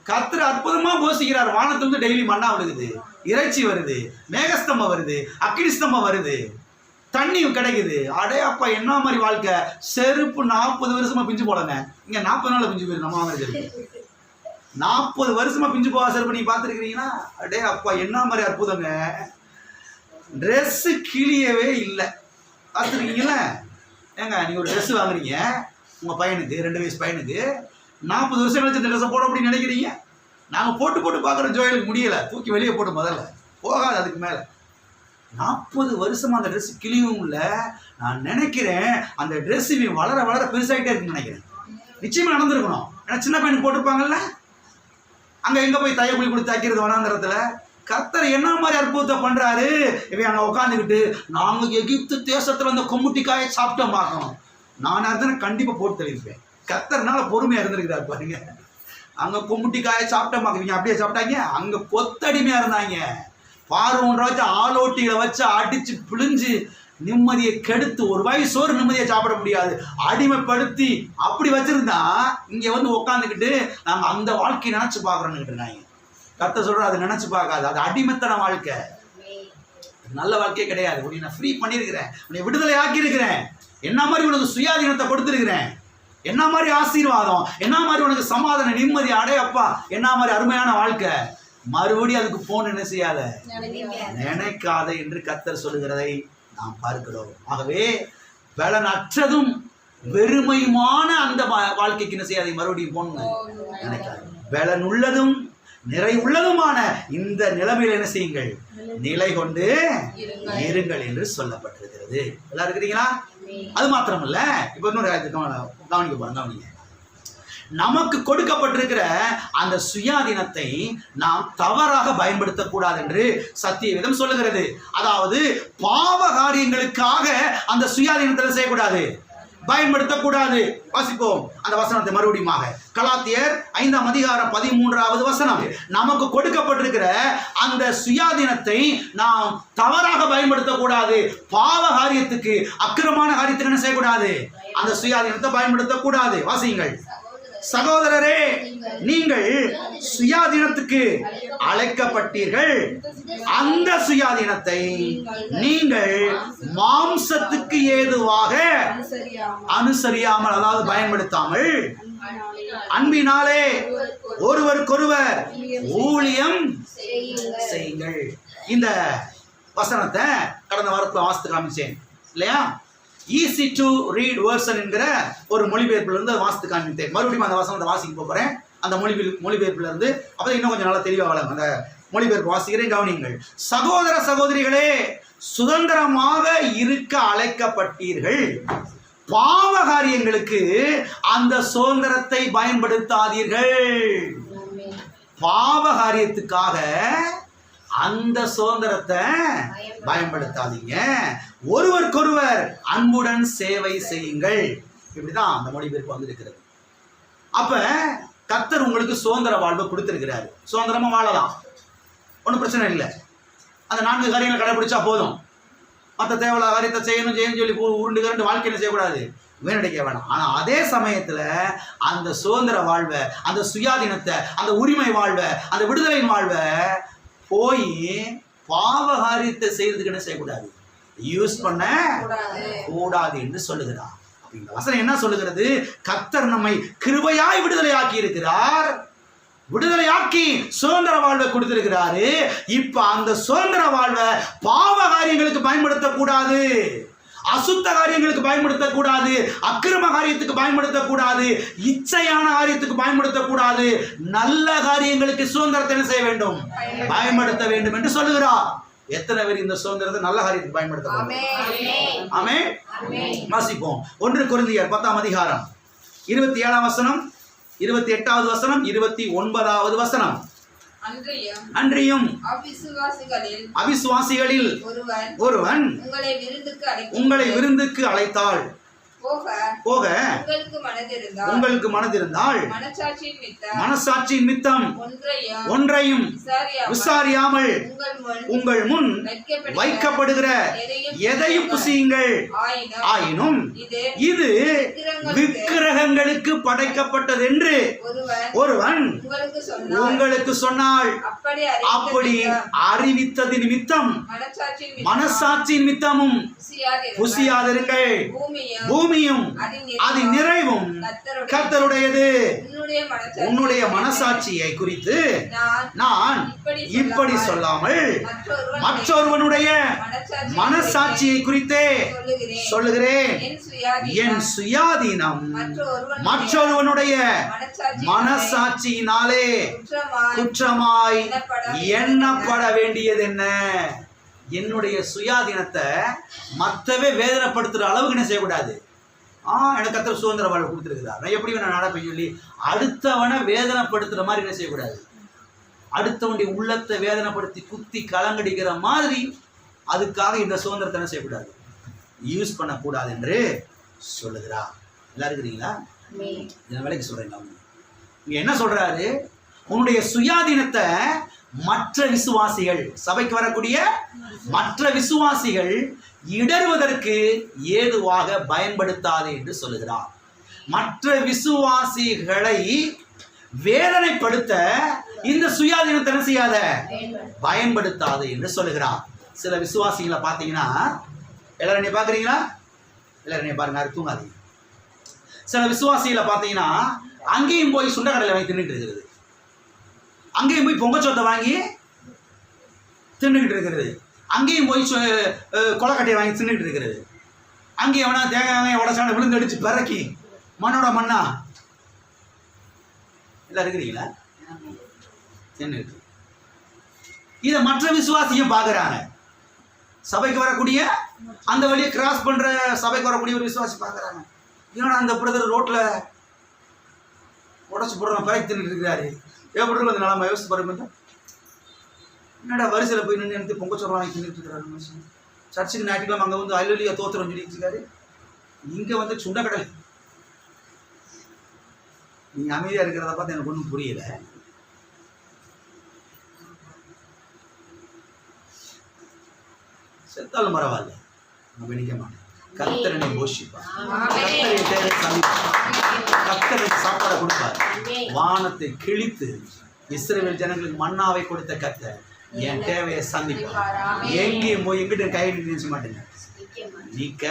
கர்த்தர் அற்புதமா போசிக்கிறார். வானத்திலிருந்து டெய்லி மண்ணா விழுகுது, இறைச்சி வருது, மேகஸ்தம்பம் வருது, அக்கினிஸ்தம்பம் வருது, தண்ணி கிடைக்குது. அடே அப்பா, என்ன மாதிரி வாழ்க்கை! செருப்பு 40 வருஷமா பிஞ்சு போலங்க. இங்க 40 நாள் பிஞ்சு போயிரு. நம்ம செருப்பு 40 வருஷமா பிஞ்சு போவா செருப்பு நீங்க பார்த்துருக்கிறீங்களா? அடே அப்பா, என்ன மாதிரி அற்புதங்க! ட்ரெஸ் கிளியவே இல்லை. பார்த்துருக்கீங்களா? ஏங்க நீங்கள் ஒரு ட்ரெஸ் வாங்குறீங்க உங்கள் பையனுக்கு 2 வயசு பையனுக்கு 40 வருஷம் கழிச்சு இந்த ட்ரெஸ்ஸை போட அப்படின்னு நினைக்கிறீங்க. நாங்கள் போட்டு பார்க்குறோம், ஜோயலுக்கு முடியலை, தூக்கி வெளியே போட்டு முதல்ல போகாது. அதுக்கு மேலே 40 வருஷமாக அந்த ட்ரெஸ் கிளியும் இல்லை. நான் நினைக்கிறேன் அந்த ட்ரெஸ் இவன் வளர வளர பெருசாகிட்டே இருக்குன்னு நினைக்கிறேன். நிச்சயமாக நடந்திருக்கணும். ஏன்னா சின்ன பையனுக்கு போட்டிருப்பாங்கல்ல, அங்கே எங்கே போய் தையக்குழி கொடுத்து தைக்கிறது வனாந்திரத்தில். கர்த்தர் என்ன மாதிரி அற்புதத்தை பண்ணுறாரு. இவன் அங்கே உட்காந்துக்கிட்டு நாங்கள் எகிப்து தேசத்தில் அந்த கொம்முட்டிக்காயை சாப்பிட்டோம் பார்க்கணும். நான் இருந்தால் கண்டிப்பாக போட்டு தெளிப்பேன். கர்த்தர்னால பொறுமையாக இருந்திருக்கிறார் பாருங்க. அங்கே கொம்முட்டிக்காயை சாப்பிட்டோம் பார்க்குறீங்க, அப்படியே சாப்பிட்டாங்க. அங்கே கொத்தடிமையாக இருந்தாங்க. பார்வோன்ற வச்சு ஆலோட்டிகளை வச்சு அடித்து பிழிஞ்சு நிம்மதியை கெடுத்து ஒரு வாய் சோறு நிம்மதியை சாப்பிட முடியாது அடிமைப்படுத்தி அப்படி வச்சிருந்தா இங்கே வந்து உட்காந்துக்கிட்டு நாங்கள் அந்த வாழ்க்கையை நினச்சி பார்க்குறோன்னு இருக்காங்க. கர்த்தர் சொல்கிற அதை நினச்சி பார்க்காது, அது அடிமைத்தன வாழ்க்கை, நல்ல வாழ்க்கையே கிடையாது. உன்னை நான் ஃப்ரீ பண்ணியிருக்கிறேன், உன்னை விடுதலை ஆக்கியிருக்கிறேன், என்ன மாதிரி உனக்கு சுயாதீனத்தை கொடுத்துருக்கிறேன், என்ன மாதிரி ஆசீர்வாதம், என்ன மாதிரி உனக்கு சமாதான நிம்மதி அடையப்பா, என்ன மாதிரி அருமையான வாழ்க்கை. மறுபடியும் அதுக்கு போன் என்ன செய்யாத, நினைக்காத என்று கர்த்தர் சொல்லுகிறதை நாம் பார்க்கிறோம். ஆகவே பலனற்றதும் வெறுமையுமான அந்த வாழ்க்கைக்கு என்ன செய்யாதை, மறுபடியும் போன் நினைக்காது. பலன் உள்ளதும் நிறைவுள்ளதுமான இந்த நிலைமையில என்ன செய்யுங்கள், நிலை கொண்டு இருங்கள் என்று சொல்லப்பட்டிருக்கிறது. எல்லாம் இருக்கிறீங்களா? அது மாத்திரமல்ல, இப்ப இன்னொரு கவனிக்க போறோம். கவனிங்க, நமக்கு கொடுக்கப்பட்டிருக்கிற அந்த சுயாதீனத்தை நாம் தவறாக பயன்படுத்தக்கூடாது என்று சத்திய வேதம் சொல்லுகிறது. அதாவது பாவ காரியங்களுக்காக அந்த சுயாதீனத்தை செய்யக்கூடாது, பயன்படுத்தக்கூடாது. வாசிப்போம் அந்த வசனத்தை மறுபடியும். கலாத்தியர் 5ஆம் அதிகாரம் 13வது வசனம். நமக்கு கொடுக்கப்பட்டிருக்கிற அந்த சுயாதீனத்தை நாம் தவறாக பயன்படுத்தக்கூடாது. பாவ காரியத்துக்கு, அக்கிரமான காரியத்துக்கு என்ன செய்யக்கூடாது, அந்த சுயாதீனத்தை பயன்படுத்தக்கூடாது. வாசியுங்கள். சகோதரரே, நீங்கள் சுயாதீனத்துக்கு அழைக்கப்பட்டீர்கள். அந்த சுயாதீனத்தை நீங்கள் மாம்சத்துக்கு ஏதுவாக அனுசரியாமல், அதாவது பயன்படுத்தாமல், அன்பினாலே ஒருவருக்கொருவர் ஊழியம் செய்யுங்கள். இந்த வசனத்தை கடந்த வாரத்தில் வாசித்து காமிச்சேன் இல்லையா? ஈஸி டு ரீட் வேர்ஷன் என்கிற ஒரு மொழிபெயர்ப்பிலிருந்து வாசித்து காண்பித்தேன். மறுபடியும் அந்த வசனத்தை வாசிக்க போகிறேன். அந்த மொழிபெயர்ப்பிலிருந்து அப்போ இன்னும் கொஞ்சம் நல்லா தெளிவாக வளரும். அந்த மொழிபெயர்ப்பு வாசிக்கிறேன், கவனிங்கள். சகோதர சகோதரிகளே, சுதந்திரமாக இருக்க அழைக்கப்பட்டீர்கள். பாவ காரியங்களுக்கு அந்த சுதந்திரத்தை பயன்படுத்தாதீர்கள். பாவ காரியத்துக்காக அந்த சுதந்திரத்தை பயன்படுத்தாதீங்க. ஒருவருக்கொருவர் அன்புடன் சேவை செய்யுங்கள். இப்படிதான் அந்த மொழிபெயர்ப்பு வந்திருக்கிறது. அப்ப கர்த்தர் உங்களுக்கு சுதந்திர வாழ்வை கொடுத்திருக்கிறாரு. சுதந்திரமா வாழலாம், ஒன்றும் பிரச்சனை இல்லை. அந்த 4 காரியங்களை கடைபிடிச்சா போதும். மற்ற தேவையில்லாத காரியத்தை செய்யணும் சொல்லி உருண்டு கரண்டு வாழ்க்கையில செய்யக்கூடாது, வீணடிக்க வேணாம். ஆனால் அதே சமயத்தில் அந்த சுதந்திர வாழ்வை, அந்த சுயாதீனத்தை, அந்த உரிமை வாழ்வை, அந்த விடுதலையின் வாழ்வை போய் பாவகாரியத்தை செய்யறதுக்கு என்ன செய்யக்கூடாது, யூஸ் பண்ண கூடாது என்று சொல்லுகிறார். இந்த வசனம் என்ன சொல்லுகிறது? கர்த்தர் நம்மை கிருபையாய் விடுதலையாக்கி இருக்கிறார், விடுதலையாக்கி சுதந்திர வாழ்வை கொடுத்திருக்கிறாரு. இப்ப அந்த சுதந்திர வாழ்வை பாவ காரியங்களுக்கு பயன்படுத்தக்கூடாது, அசுத்த காரியங்களுக்கு பயன்படுத்தக்கூடாது, அக்கிரம காரியத்துக்கு பயன்படுத்தக்கூடாது, இச்சையான காரியத்துக்கு பயன்படுத்தக்கூடாது, நல்ல காரியங்களுக்கு சுதந்திரத்தை என்ன செய்ய வேண்டும், பயன்படுத்த வேண்டும் என்று சொல்லுகிறார். எத்தனை பேர் இந்த சுதந்திரத்தை நல்ல காரியத்துக்கு பயன்படுத்த? ஆமென். வாசிப்போம். 1 கொரிந்தியர் 10ஆம் அதிகாரம் 27ஆம் வசனம், 28வது வசனம், 29வது வசனம். அன்றியும் அவிசுவாசிகளில் ஒருவன் உங்களை விருந்துக்கு அழைத்தால் போக உங்களுக்கு மனதிருந்தால் மனசாட்சியின் மித்தம் ஒன்றையும் விசாரியாமல் உங்கள் முன் வைக்கப்படுகிற எதையும் புசியுங்கள். ஆயினும் இது விக்கிரகங்களுக்கு படைக்கப்பட்டது என்று ஒருவன் உங்களுக்கு சொன்னால் அப்படி அறிவித்தது நிமித்தம் மனசாட்சியின் நிமித்தமும் புசியாதிருங்கள். பூமியும் பூமியும் அதன் நிறைவும் கர்த்தருடையது. உன்னுடைய மனசாட்சியை குறித்து நான் இப்படி சொல்லாமல் மற்றொருவனுடைய மனசாட்சியை குறித்தே சொல்லுகிறேன். என் சுயாதீனம் மற்றொருவனுடைய மனசாட்சியினாலே குற்றமாய் எண்ணப்பட வேண்டியது என்ன? என்னுடைய சுயாதீனத்தை மற்றவே வேதனைப்படுத்துற அளவுக்கு என்ன செய்யக்கூடாது. எனக்கு கர்த்தர் சுதந்திர வாழ்வு கொடுத்துருக்குதா, நான் எப்படி வேணா நடப்பேன்னு சொல்லி அடுத்தவனை வேதனைப்படுத்துற மாதிரி என்ன செய்யக்கூடாது. அடுத்தவனுடைய உள்ளத்தை வேதனைப்படுத்தி குத்தி கலங்கடிக்கிற மாதிரி அதுக்காக இந்த சுதந்திரத்தை என்ன செய்யக்கூடாது, யூஸ் பண்ணக்கூடாது என்று சொல்லுகிறார். எல்லாம் இருக்கிறீங்களா? இந்த வேலைக்கு சொல்றீங்களா? இங்க என்ன சொல்றாரு? உன்னுடைய சுயாதீனத்தை மற்ற விசுவாசிகள், சபைக்கு வரக்கூடிய மற்ற விசுவாசிகள் இடறுவதற்கு ஏதுவாக பயன்படுத்தாது என்று சொல்லுகிறார். மற்ற விசுவாசிகளை வேதனைப்படுத்த இந்த சுயாதீனத்தை என்ன செய்யாத, பயன்படுத்தாது என்று சொல்லுகிறார். சில விசுவாசிகளை பார்த்தீங்கன்னா, எல்லாரும் நீ பார்க்குறீங்களா? எல்லாரும் நீ பாருங்க, அது தூங்காதீங்க. சில விசுவாசிகளை பார்த்தீங்கன்னா அங்கேயும் போய் சுண்டக்கடலை வாங்கி தின்னுட்டு இருக்கிறது, அங்கேயும் போய் பொங்கச்சோத்தை வாங்கி தின்னுக்கிட்டு இருக்கிறது, அங்கேயும் போய் கொலக்கட்டையை வாங்கி தின்னுக்கிட்டு இருக்கிறது, அங்கேயும் எவனா தேங்காய் உடச்சான விழுந்து அடிச்சு பிறக்கி மண்ணோட மண்ணா எல்லாம் இருக்கிறீங்களா? தின்னுக்கிட்டு இதை மற்ற விசுவாசியும் பார்க்குறாங்க. சபைக்கு வரக்கூடிய அந்த வழியை கிராஸ் பண்ற சபைக்கு வரக்கூடிய ஒரு விசுவாசி பார்க்குறாங்க. ஏன்னா அந்த பிரதர் ரோட்ல உடச்சு போடுற பிறகு தின்னுட்டு இருக்கிறாரு, எப்படி அந்த நிலைமை யோசிச்சு பாருங்க. என்னடா வரிசையில் போய் நின்று எடுத்து பொங்கச்சோறு வாங்கி தின்னுட்டு இருக்கிறாரு மனுஷன். சர்ச்சுக்கு ஞாயிற்றுக்கிழமை அங்கே வந்து அல்லலியா தோத்திரம் சொல்லிட்டு இருக்காரு, இங்கே வந்து சுண்டக்கடலை. நீங்க அமைதியா இருக்கிறத பார்த்து எனக்கு ஒன்றும் புரியல. செத்தாலும் பரவாயில்ல, நான் வெடிக்க மாட்டேன். கர்த்தரனை போஷிப்பார், கர்த்தரை தேவை சந்திப்பார், கர்த்தரை சாப்பாடை கொடுப்பார். வானத்தை கிழித்து இஸ்ரவேல் ஜனங்களுக்கு மன்னாவை கொடுத்த கர்த்தர் என் தேவையை சந்திப்பார். எங்கேயும் போய் எங்கிட்ட கை நினைச்ச மாட்டேங்க. நீக்க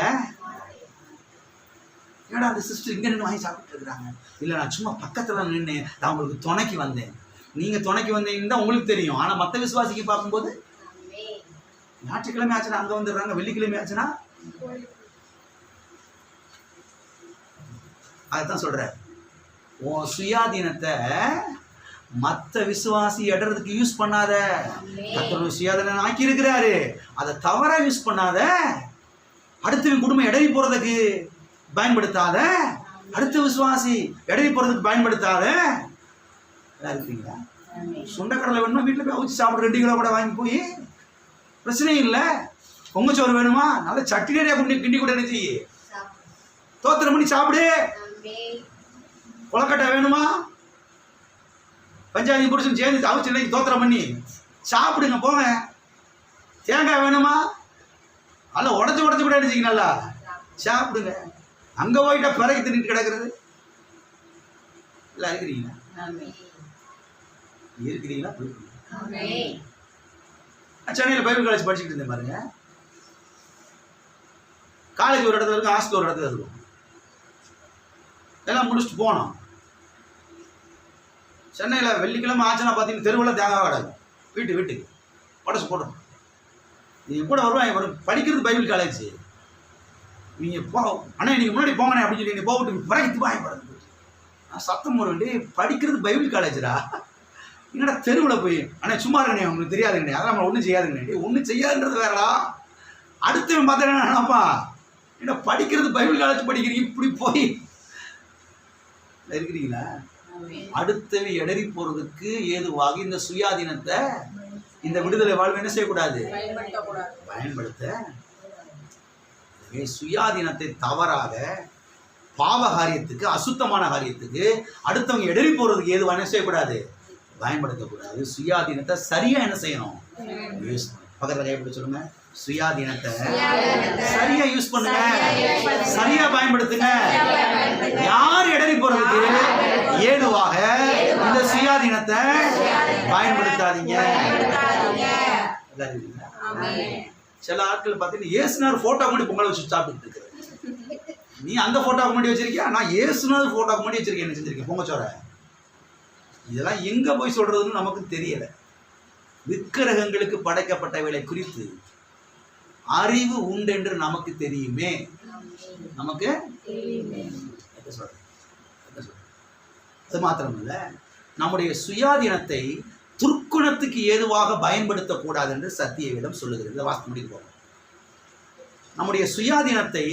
ஏடா அந்த சிஸ்டர் இங்கே நின்று வாங்கி சாப்பிட்டு இருக்கிறாங்க, இல்லை நான் சும்மா பக்கத்தில் நின்று நான் உங்களுக்கு துணைக்கு வந்தேன். நீங்கள் துணைக்கு வந்தீங்கன்னு தான் உங்களுக்கு தெரியும். ஆனால் மற்ற விசுவாசிக்கு பார்க்கும்போது ஞாயிற்றுக்கிழமை ஆச்சுன்னா அங்கே வந்துடுறாங்க, வெள்ளிக்கிழமை ஆச்சுன்னா. அதுதான் சொல்கிறேன், உன் சுயாதீனத்தை மற்ற விசுவாசி இடறதுக்கு யூஸ் பண்ணாத. கர்த்தர் சுயாதீனம் ஆக்கி இருக்கிறாரு, அதை தவற யூஸ் பண்ணாத. அடுத்தவன் குடும்பம் இடறி போறதுக்கு பயன்படுத்தாத, அடுத்த விசுவாசி இடறி போறதுக்கு பயன்படுத்தாத. இருக்கீங்களா? சுண்டக்கடலை வேணுமா வீட்டில் போய் அவிச்சு சாப்பிட 2 கிலோ கூட வாங்கி போய் பிரச்சனையும் இல்லை. பொங்கச்சோறு வேணுமா நல்ல சட்டினரியா கிண்டி கூட நினைச்சி தோத்திரம் பண்ணி சாப்பிடு. கொலக்கட்டை வேணுமா பஞ்சாயத்து புடிச்சு சேர்ந்து அவிச்சு இன்னைக்கு தோத்திரம் பண்ணி சாப்பிடுங்க போங்க. தேங்காய் வேணுமா நல்லா உடச்சு கூட நினைச்சிங்க நல்லா சாப்பிடுங்க. அங்கே போயிட்டா பிறகு தின்னுட்டு கிடக்கிறது. எல்லாம் இருக்கிறீங்களா? இருக்கிறீங்களா? சென்னையில் பைபிள் காலேஜ் படிச்சுக்கிட்டு இருந்தேன் பாருங்க. காலேஜ் ஒரு இடத்துல இருக்கும், ஹாஸ்டல் ஒரு இடத்துல இருக்கும். எல்லாம் முடிச்சுட்டு போனோம். சென்னையில் வெள்ளிக்கிழமை ஆச்சுன்னா பார்த்தீங்கன்னா தெருவில் தேங்காய் கிடக்கும். வீட்டுக்கு உடச்சு போட்டோம். நீங்கள் கூட வருவாங்க, படிக்கிறது பைபிள் காலேஜ். நீங்கள் போ அண்ணா நீங்கள் முன்னாடி போங்கண்ணே அப்படின்னு சொல்லி நீங்கள் போட்டு பிறகு வாங்கப்படுது. நான் சத்தம் போட படிக்கிறது பைபிள் காலேஜரா, என்னடா தெருவில் போய் அண்ணா சும்மா இருக்கண்ணே உங்களுக்கு தெரியாதுங்கண்ணே, அதெல்லாம் நம்ம ஒன்றும் செய்யாதுங்கண்ணே. ஒன்றும் செய்யாதுன்றது வேறடா. அடுத்தவன் பார்த்தா நினைப்பா என்ன படிக்கிறது பைபிள் காலேஜ் படிக்கிறீங்க இப்படி போய் இருக்கிறீங்களா? அடுத்தவை இடறி போறதுக்கு ஏதுவாக இந்த சுயாதீனத்தை இந்த விடுதலை வாழ்வு என்ன செய்யக்கூடாது, பயன்படுத்த. சுயாதீனத்தை தவறாக பாவ காரியத்துக்கு, அசுத்தமான காரியத்துக்கு, அடுத்தவங்க இடறி போறதுக்கு ஏதுவா என்ன செய்யக்கூடாது, பயன்படுத்தக்கூடாது. சுயாதீனத்தை சரியா என்ன செய்யணும், யூஸ் பண்ணணும். பக்கத்தில் கைப்பிடி சொல்லுங்க, சுயாதீனத்தை சரியா யூஸ் பண்ணுங்க, சரியா பயன்படுத்துங்க. யார் இடறி போறதுக்கு ஏதுவாக இந்த சுயாதீனத்தை பயன்படுத்தாதீங்க. சில ஆட்கள் பார்த்தீங்கன்னா ஏசுனார் போட்டோ கூட பொங்கலை வச்சு சாப்பிட்டு இருக்கிறது. நீ அந்த போட்டோக்கு முன்னாடி வச்சிருக்கியா, நான் ஏசுனது போட்டோக்கு முன்னாடி வச்சிருக்கேன், என்ன செஞ்சிருக்கேன் பொங்கச்சோர. இதெல்லாம் எங்க போய் சொல்றதுன்னு நமக்கு தெரியல. விக்கிரகங்களுக்கு படைக்கப்பட்டவைகளை குறித்து அறிவு உண்டு என்று நமக்கு தெரியுமே. நமக்கு அது மாத்திரமல்ல, நம்முடைய சுயாதீனத்தை துர்க்குணத்துக்கு ஏதுவாக பயன்படுத்தக்கூடாது என்று சத்திய வேதம் சொல்லுகிறது. வாசித்து முடிப்போம். நம்முடைய சுயாதீனத்தை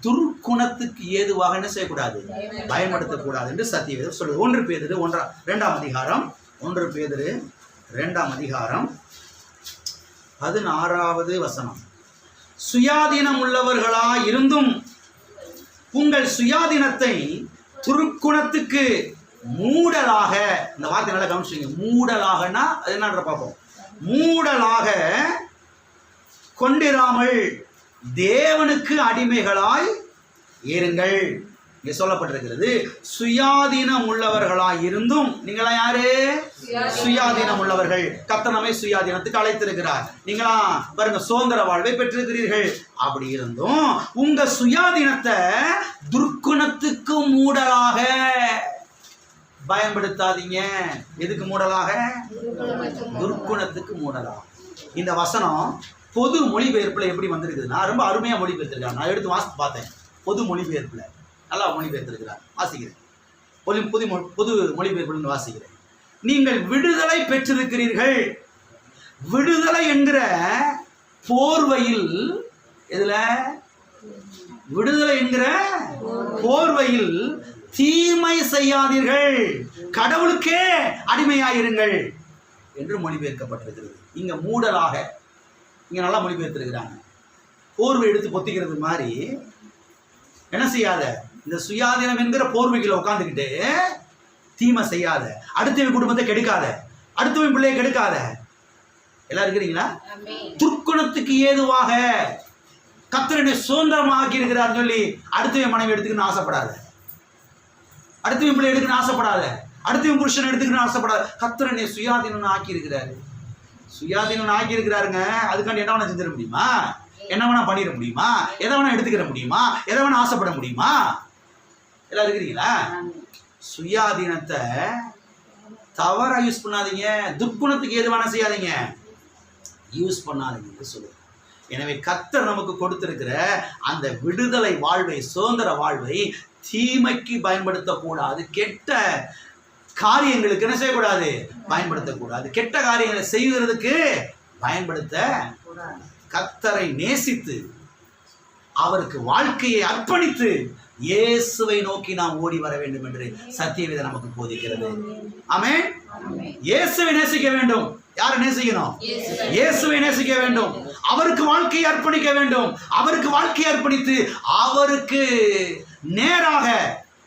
துர்க்குணத்துக்கு ஏதுவாக என்ன செய்யக்கூடாது, பயன்படுத்தக்கூடாது என்று சத்திய வேதம் சொல்லுது. 1 பேதுரு 2ஆம் அதிகாரம் 1 பேதுரு 2ஆம் அதிகாரம் 16வது வசனம். சுயாதீனம் உள்ளவர்களாய் இருந்தும் உங்கள் சுயாதீனத்தை துர்க்குணத்துக்கு மூடலாக, இந்த வார்த்தை நல்லா கவனிச்சுங்க, மூடலாகனா அது என்னன்ற பார்ப்போம். மூடலாக கொண்டிராமல் தேவனுக்கு அடிமைகளாய் இருங்கள். இங்கே சொல்லப்பட்டிருக்கிறது சுயாதீனம் உள்ளவர்களாய் இருந்தும். நீங்களா யாரு? சுயாதீனம் உள்ளவர்கள். கர்த்தர் நம்மை சுயாதீனத்துக்கு அழைத்திருக்கிறார். நீங்களா பாருங்க, சுதந்திர வாழ்வை பெற்றிருக்கிறீர்கள். அப்படி இருந்தும் உங்க சுயாதீனத்தை துர்க்குணத்துக்கு மூடலாக பயன்படுத்தாதீங்க. எதுக்கு மூடலாக? துர்க்குணத்துக்கு மூடலாக. இந்த வசனம் பொது மொழிபெயர்ப்புல எப்படி வந்திருக்குதுன்னா ரொம்ப அருமையா மொழிபெயர்த்திருக்காங்க. நான் எடுத்து வாசித்து பார்த்தேன். பொது மொழிபெயர்ப்புல நல்லா மொழிபெயர்த்திருக்கிறார். வாசிக்கிறேன். பொது மொழிபெயர்ப்புல வாசிக்கிறேன். நீங்கள் விடுதலை பெற்றிருக்கிறீர்கள். விடுதலை என்கிற போர்வையில், எதுல? விடுதலை என்கிற போர்வையில் தீமை செய்யாதீர்கள், கடவுளுக்கே அடிமையாயிருங்கள் என்று மொழிபெயர்க்கப்பட்டிருக்கிறது. இங்க மூடலாக, இங்க நல்லா மொழிபெயர்த்திருக்கிறாங்க. போர்வை எடுத்து பொத்திக்கிறது மாதிரி என்ன செய்யாத, இந்த சுயாதீனம் என்கிற போர்வைகளை உட்காந்துக்கிட்டு தீமை செய்யாத, அடுத்தவன் குடும்பத்தை கெடுக்காத, அடுத்தவன் பிள்ளையை கெடுக்காத. எல்லாரும் இருக்கிறீங்களா? துர்க்குணத்துக்கு ஏதுவாக கர்த்தரை சுதந்திரமாக்கி இருக்கிறார் சொல்லி அடுத்தவன் மனைவி எடுத்துக்கணும்னு ஆசைப்படாத, அடுத்தவன் பிள்ளை எடுக்கணும்னு ஆசைப்படாத, அடுத்தவன் புருஷன் எடுத்துக்கணும்னு ஆசைப்படாத. கர்த்தரை சுயாதீனம் ஆக்கி இருக்கிறாரு. சுயாதீனம் ஆக்கி இருக்கிறாருங்க. அதுக்காண்டி என்ன வேணா செஞ்சிட முடியுமா? என்ன வேணா பண்ணிட முடியுமா? எதை வேணா எடுத்துக்கிற முடியுமா? எதை வேணா ஆசைப்பட முடியுமா? எல்லாம் இருக்கிறீங்களா? சுயாதீனத்தை தவறா யூஸ் பண்ணாதீங்க. துர்க்குணத்துக்கு எது வேணா செய்யாதீங்க, யூஸ் பண்ணாதீங்க சொல்லுங்க. எனவே கர்த்தர் நமக்கு கொடுத்திருக்கிற அந்த விடுதலை வாழ்வை, சுதந்திர வாழ்வை தீமைக்கு பயன்படுத்தக்கூடாது. கெட்ட காரியங்களுக்கு என்ன செய்யக்கூடாது, பயன்படுத்தக்கூடாது. கெட்ட காரியங்களை செய்வதற்கு பயன்படுத்த, கர்த்தரை நேசித்து அவருக்கு வாழ்க்கையை அர்ப்பணித்து இயேசுவை நோக்கி நாம் ஓடி வர வேண்டும் என்று சத்தியவேதம் நமக்கு போதிக்கிறது. ஆமென். இயேசுவை நேசிக்க வேண்டும். யாரை நேசிக்கணும்? இயேசுவை நேசிக்க வேண்டும். அவருக்கு வாழ்க்கையை அர்ப்பணிக்க வேண்டும். அவருக்கு வாழ்க்கையை அர்ப்பணித்து அவருக்கு நேராக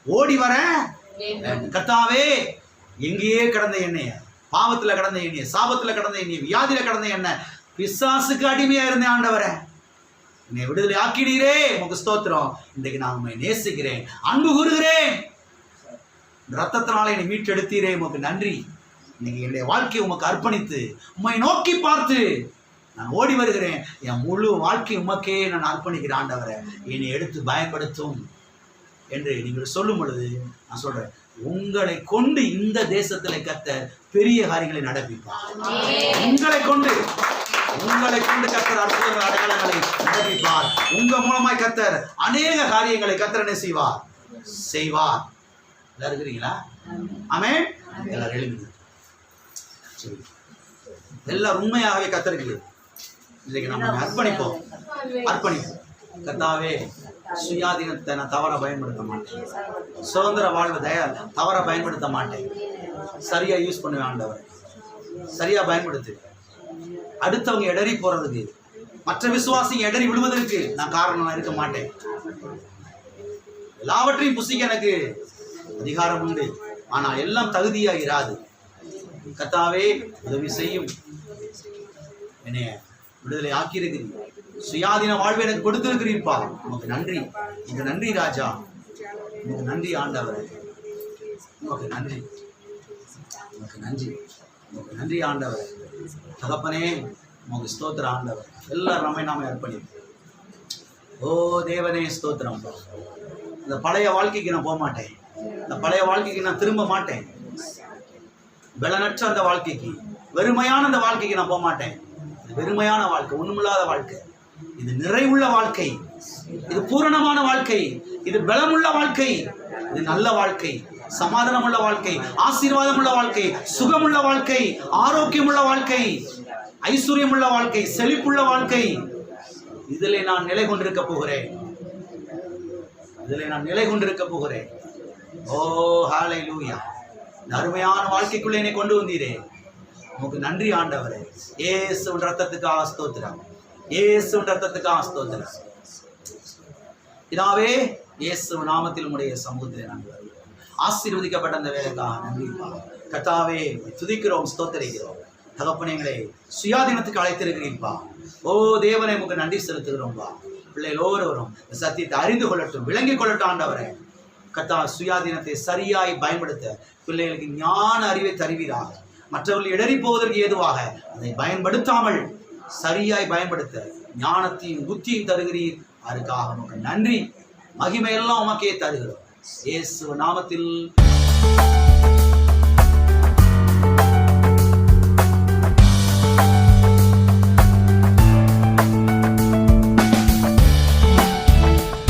ஓடி வர வேண்டும். கர்த்தாவே, எங்கேயே கடந்த என்னைய, பாவத்துல கடந்த என்னைய, சாபத்துல கடந்த என்னைய, வியாதியில கடந்த என்ன, பிசாசுக்கு அடிமையா இருந்தேன் ஆண்டவரே, என்னை விடுதலை ஆக்கினீரே, உமக்கு ஸ்தோத்திரம். இன்றைக்கு நான் உண்மை நேசிக்கிறேன், அன்பு கூறுகிறேன், ரத்தத்தினால என்னை மீட்டெடுத்தீரே, உமக்கு நன்றி. இன்னைக்கு என்னுடைய வாழ்க்கையை உமக்கு அர்ப்பணித்து உம்மை நோக்கி பார்த்து நான் ஓடி வருகிறேன். என் முழு வாழ்க்கை உமக்கே நான் அர்ப்பணிக்கிறேன் ஆண்டவரை, என்னை எடுத்து பயன்படுத்தும் என்று நீங்கள் சொல்லும் பொழுது நான் சொல்றேன், உங்களை கொண்டு இந்த தேசத்தில் கர்த்தர் பெரிய காரியங்களை நடப்பிப்பார். உங்களை கொண்டு கர்த்தர் அற்புதங்கள் அடையாளங்களை நடப்பிப்பார். உங்க மூலமாய் கர்த்தர் அநேக காரியங்களை கர்த்தர் என்ன செய்வார். எல்லாரும் இருக்கிறீங்களா? ஆமென். எல்லாரும் எழுதுங்க. எல்லாரும் உண்மையாகவே கர்த்தருக்கு இன்னைக்கு நம்ம அர்ப்பணிப்போம். கர்த்தாவே, சுயாதீனத்தை நான் தவற பயன்படுத்த மாட்டேன். சுதந்திர வாழ்வு தவற பயன்படுத்த மாட்டேன். சரியா யூஸ் பண்ணுவேன் ஆண்டவர். சரியா பயன்படுத்து. அடுத்தவங்க இடறி போறதுக்கு, மற்ற விசுவாசிங்க இடறி விடுவதற்கு நான் காரணம் இருக்க மாட்டேன். எல்லாவற்றையும் புசிக்க எனக்கு அதிகாரம் உண்டு, ஆனால் எல்லாம் தகுதியா இராது. கர்த்தாவே, உதவி செய்யும். என்னைய விடுதலை ஆக்கியிருக்கிறீர். சுயாதீன வாழ்வை எனக்கு கொடுத்திருக்கிறீர்ப்பா. உனக்கு நன்றி. உனக்கு நன்றி ராஜா. உனக்கு நன்றி ஆண்டவரே. உனக்கு நன்றி. உனக்கு நன்றி. உனக்கு நன்றி ஆண்டவரே. தகப்பனே, உனக்கு ஸ்தோத்திர ஆண்டவர். எல்லாரும் நம்மை நாமே அர்ப்பணிப்போம். ஓ தேவனே, ஸ்தோத்திரம். இந்த பழைய வாழ்க்கைக்கு நான் போக மாட்டேன். இந்த பழைய வாழ்க்கைக்கு நான் திரும்ப மாட்டேன். பலனற்ற அந்த வாழ்க்கைக்கு, வெறுமையான அந்த வாழ்க்கைக்கு நான் போக மாட்டேன். இது வெறுமையான வாழ்க்கை, ஒண்ணுமில்லாத வாழ்க்கை. இது நிறைவுள்ள வாழ்க்கை, இது பூரணமான வாழ்க்கை, இது பலமுள்ள வாழ்க்கை, இது நல்ல வாழ்க்கை, சமாதானமுள்ள வாழ்க்கை, ஆசீர்வாதமுள்ள வாழ்க்கை, சுகமுள்ள வாழ்க்கை, ஆரோக்கியமுள்ள வாழ்க்கை, ஐஸ்வர்யமுள்ள வாழ்க்கை, செழிப்புள்ள வாழ்க்கை. இதிலே நான் நிலை கொண்டிருக்க போகிறேன். இதிலே நான் நிலை கொண்டிருக்க போகிறேன். ஓ ஹல்லேலூயா. இந்த அருமையான வாழ்க்கைக்குள்ளே என்னை கொண்டு வந்தீரே, உமக்கு நன்றி ஆண்டவரே. இயேசுவின் ரத்தத்துக்காக ஸ்தோத்திரம், இயேசுவின் ரத்தத்துக்காக ஸ்தோத்திரம். பிதாவே, இயேசு நாமத்தில் உம்முடைய சமூகத்திலே நாங்கள் ஆசீர்வதிக்கப்பட்ட அந்த வேலைக்காக நன்றிப்பா. கர்த்தாவே, துதிக்கிறோம், ஸ்தோத்திரிக்கிறோம். தகப்பனே, எங்களை சுயாதீனத்துக்கு அழைத்திருக்கிறீப்பா. ஓ தேவனை உமக்கு நன்றி செலுத்துகிறோம்பா. பிள்ளைகள் ஒவ்வொருவரும் சத்தியத்தை அறிந்து கொள்ளட்டும், விளங்கிக் கொள்ளட்டும் ஆண்டவரே. கர்த்தா, சுயாதீனத்தை சரியாய் பயன்படுத்த பிள்ளைகளுக்கு ஞான அறிவை தருவீராக. மற்றவர்கள் இடறி போவதற்கு ஏதுவாக அதை பயன்படுத்தாமல் சரியாய் பயன்படுத்த ஞானத்தையும் புத்தியும் தருகிறீர். அதுக்காக உமக்கு நன்றி. மகிமையெல்லாம் உமக்கே தருகிறோம். இயேசு நாமத்தில்.